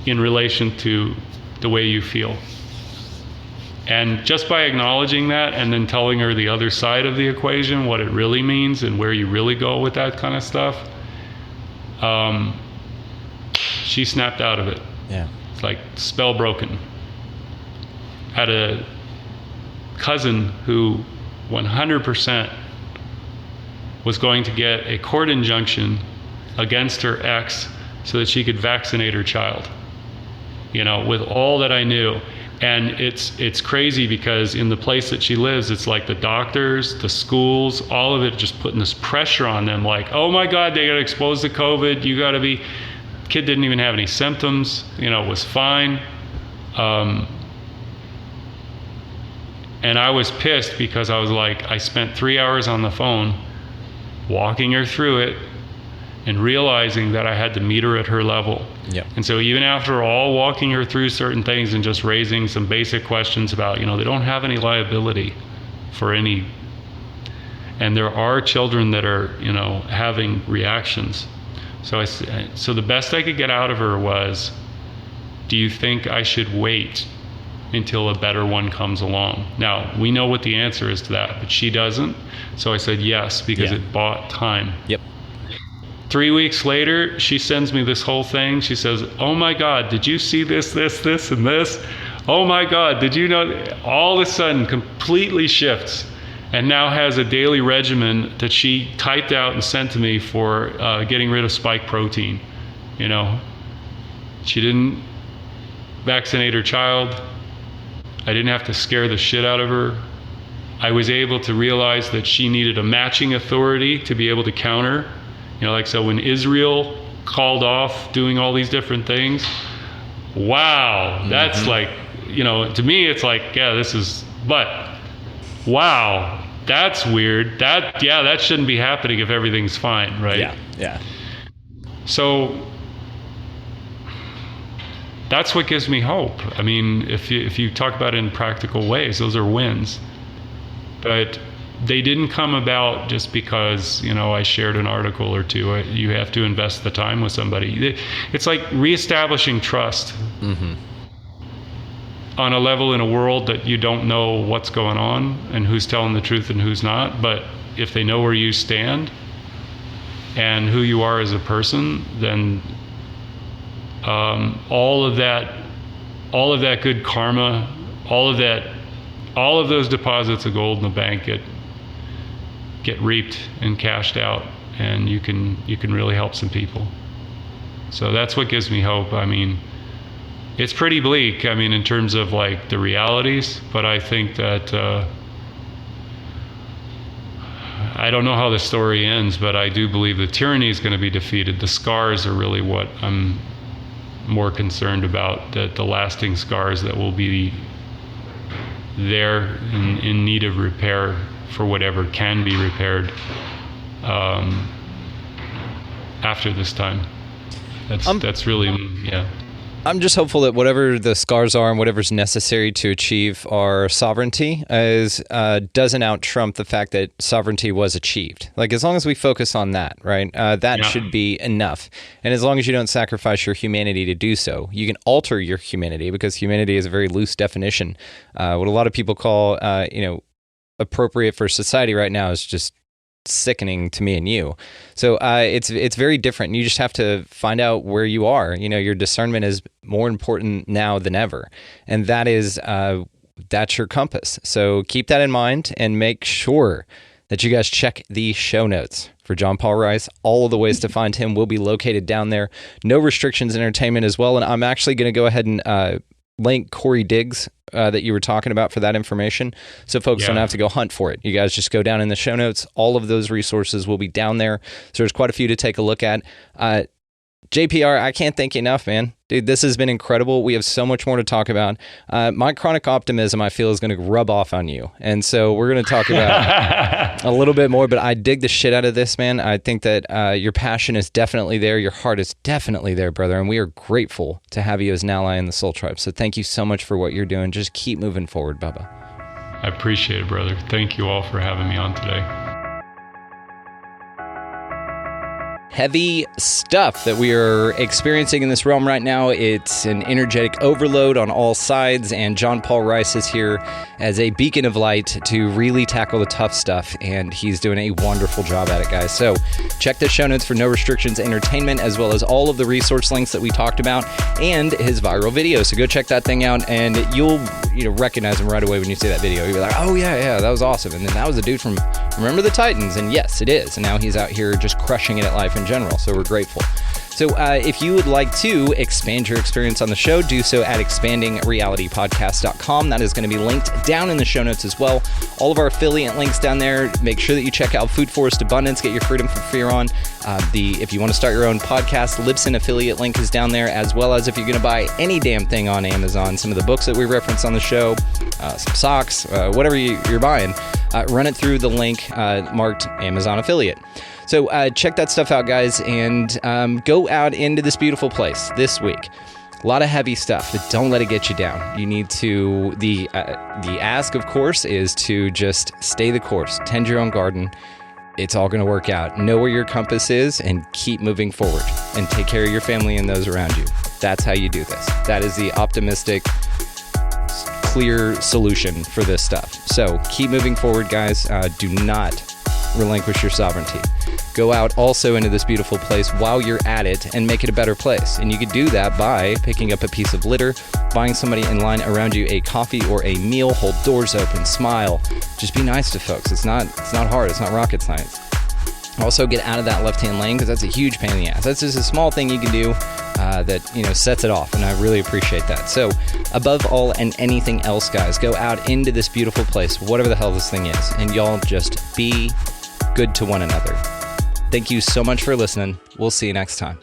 in relation to the way you feel. And just by acknowledging that and then telling her the other side of the equation, what it really means and where you really go with that kind of stuff, she snapped out of it. Yeah. It's like spell broken. Had a cousin who 100% was going to get a court injunction against her ex so that she could vaccinate her child, you know, with all that I knew. And it's crazy because in the place that she lives, it's like the doctors, the schools, all of it just putting this pressure on them, like, oh my God, they got exposed to COVID, you got to be. Kid didn't even have any symptoms, you know, was fine. And I was pissed because I was like, I spent 3 hours on the phone walking her through it and realizing that I had to meet her at her level. Yep. And so even after all walking her through certain things and just raising some basic questions about, you know, they don't have any liability for any, and there are children that are, you know, having reactions. So the best I could get out of her was, do you think I should wait until a better one comes along? Now, we know what the answer is to that, but she doesn't. So I said yes, because it bought time. Yep. 3 weeks later, she sends me this whole thing. She says, oh my God, did you see this, and this? Oh my God, did you know? All of a sudden, completely shifts, and now has a daily regimen that she typed out and sent to me for getting rid of spike protein. You know, she didn't vaccinate her child. I didn't have to scare the shit out of her. I was able to realize that she needed a matching authority to be able to counter. You know, like, so when Israel called off doing all these different things, wow, that's like, you know, to me it's like, yeah, this is, but wow, that's weird. That shouldn't be happening if everything's fine, right? Yeah. So that's what gives me hope. I mean, if you talk about it in practical ways, those are wins. But they didn't come about just because, you know, I shared an article or two. You have to invest the time with somebody. It's like reestablishing trust on a level in a world that you don't know what's going on and who's telling the truth and who's not. But if they know where you stand and who you are as a person, then all of that good karma, all of those deposits of gold in the bank get reaped and cashed out, and you can really help some people. So that's what gives me hope. I mean, it's pretty bleak, I mean, in terms of like the realities, but I think that I don't know how the story ends, but I do believe the tyranny is going to be defeated. The scars are really what I'm more concerned about, that the lasting scars that will be there in need of repair for whatever can be repaired after this time. That's really, yeah. I'm just hopeful that whatever the scars are and whatever's necessary to achieve our sovereignty doesn't out-trump the fact that sovereignty was achieved. Like, as long as we focus on that, right, that should be enough. And as long as you don't sacrifice your humanity to do so, you can alter your humanity, because humanity is a very loose definition. What a lot of people call, appropriate for society right now is just sickening to me and you. So it's very different. You just have to find out where you are. Your discernment is more important now than ever, and that's your compass. So keep that in mind, and make sure that you guys check the show notes for John Paul Rice. All of the ways to find him will be located down there. No Restrictions Entertainment as well, and I'm actually going to go ahead and link Corey Diggs that you were talking about for that information, so folks don't have to go hunt for it. You guys just go down in the show notes. All of those resources will be down there, so there's quite a few to take a look at. JPR, I can't thank you enough, man. Dude, this has been incredible. We have so much more to talk about. My chronic optimism, I feel, is going to rub off on you. And so we're going to talk about a little bit more, but I dig the shit out of this, man. I think that your passion is definitely there. Your heart is definitely there, brother. And we are grateful to have you as an ally in the Soul Tribe. So thank you so much for what you're doing. Just keep moving forward, Bubba. I appreciate it, brother. Thank you all for having me on today. Heavy stuff that we are experiencing in this realm right now. It's an energetic overload on all sides, and John Paul Rice is here as a beacon of light to really tackle the tough stuff, and he's doing a wonderful job at it, guys. So check the show notes for No Restrictions Entertainment, as well as all of the resource links that we talked about, and his viral video. So go check that thing out, and you'll recognize him right away when you see that video. You'll be like, oh yeah, that was awesome. And then that was a dude from Remember the Titans, and yes, it is. And now he's out here just crushing it at life in general, so we're grateful. So if you would like to expand your experience on the show, do so at expandingrealitypodcast.com. That is going to be linked down in the show notes as well. All of our affiliate links down there. Make sure that you check out Food Forest Abundance, get your freedom from fear on. If you want to start your own podcast, Libsyn affiliate link is down there, as well as if you're going to buy any damn thing on Amazon, some of the books that we reference on the show, some socks, whatever you're buying, run it through the link marked Amazon affiliate. So check that stuff out, guys, and go out into this beautiful place this week. A lot of heavy stuff, but don't let it get you down. You need to, the ask, of course, is to just stay the course, tend your own garden. It's all going to work out. Know where your compass is and keep moving forward, and take care of your family and those around you. That's how you do this. That is the optimistic, clear solution for this stuff. So keep moving forward, guys. Do not relinquish your sovereignty. Go out also into this beautiful place while you're at it and make it a better place. And you could do that by picking up a piece of litter, buying somebody in line around you a coffee or a meal, hold doors open, smile. Just be nice to folks. It's not hard. It's not rocket science. Also, get out of that left-hand lane, because that's a huge pain in the ass. That's just a small thing you can do that sets it off, and I really appreciate that. So, above all and anything else, guys, go out into this beautiful place, whatever the hell this thing is, and y'all just be good to one another. Thank you so much for listening. We'll see you next time.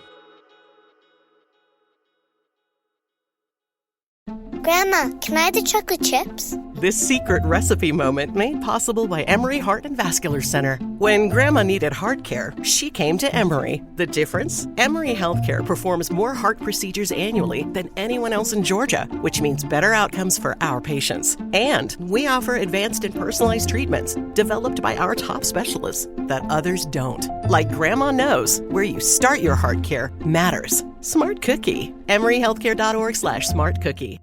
Grandma, can I have the chocolate chips? This secret recipe moment made possible by Emory Heart and Vascular Center. When Grandma needed heart care, she came to Emory. The difference? Emory Healthcare performs more heart procedures annually than anyone else in Georgia, which means better outcomes for our patients. And we offer advanced and personalized treatments developed by our top specialists that others don't. Like Grandma knows, where you start your heart care matters. Smart Cookie. EmoryHealthcare.org/smartcookie.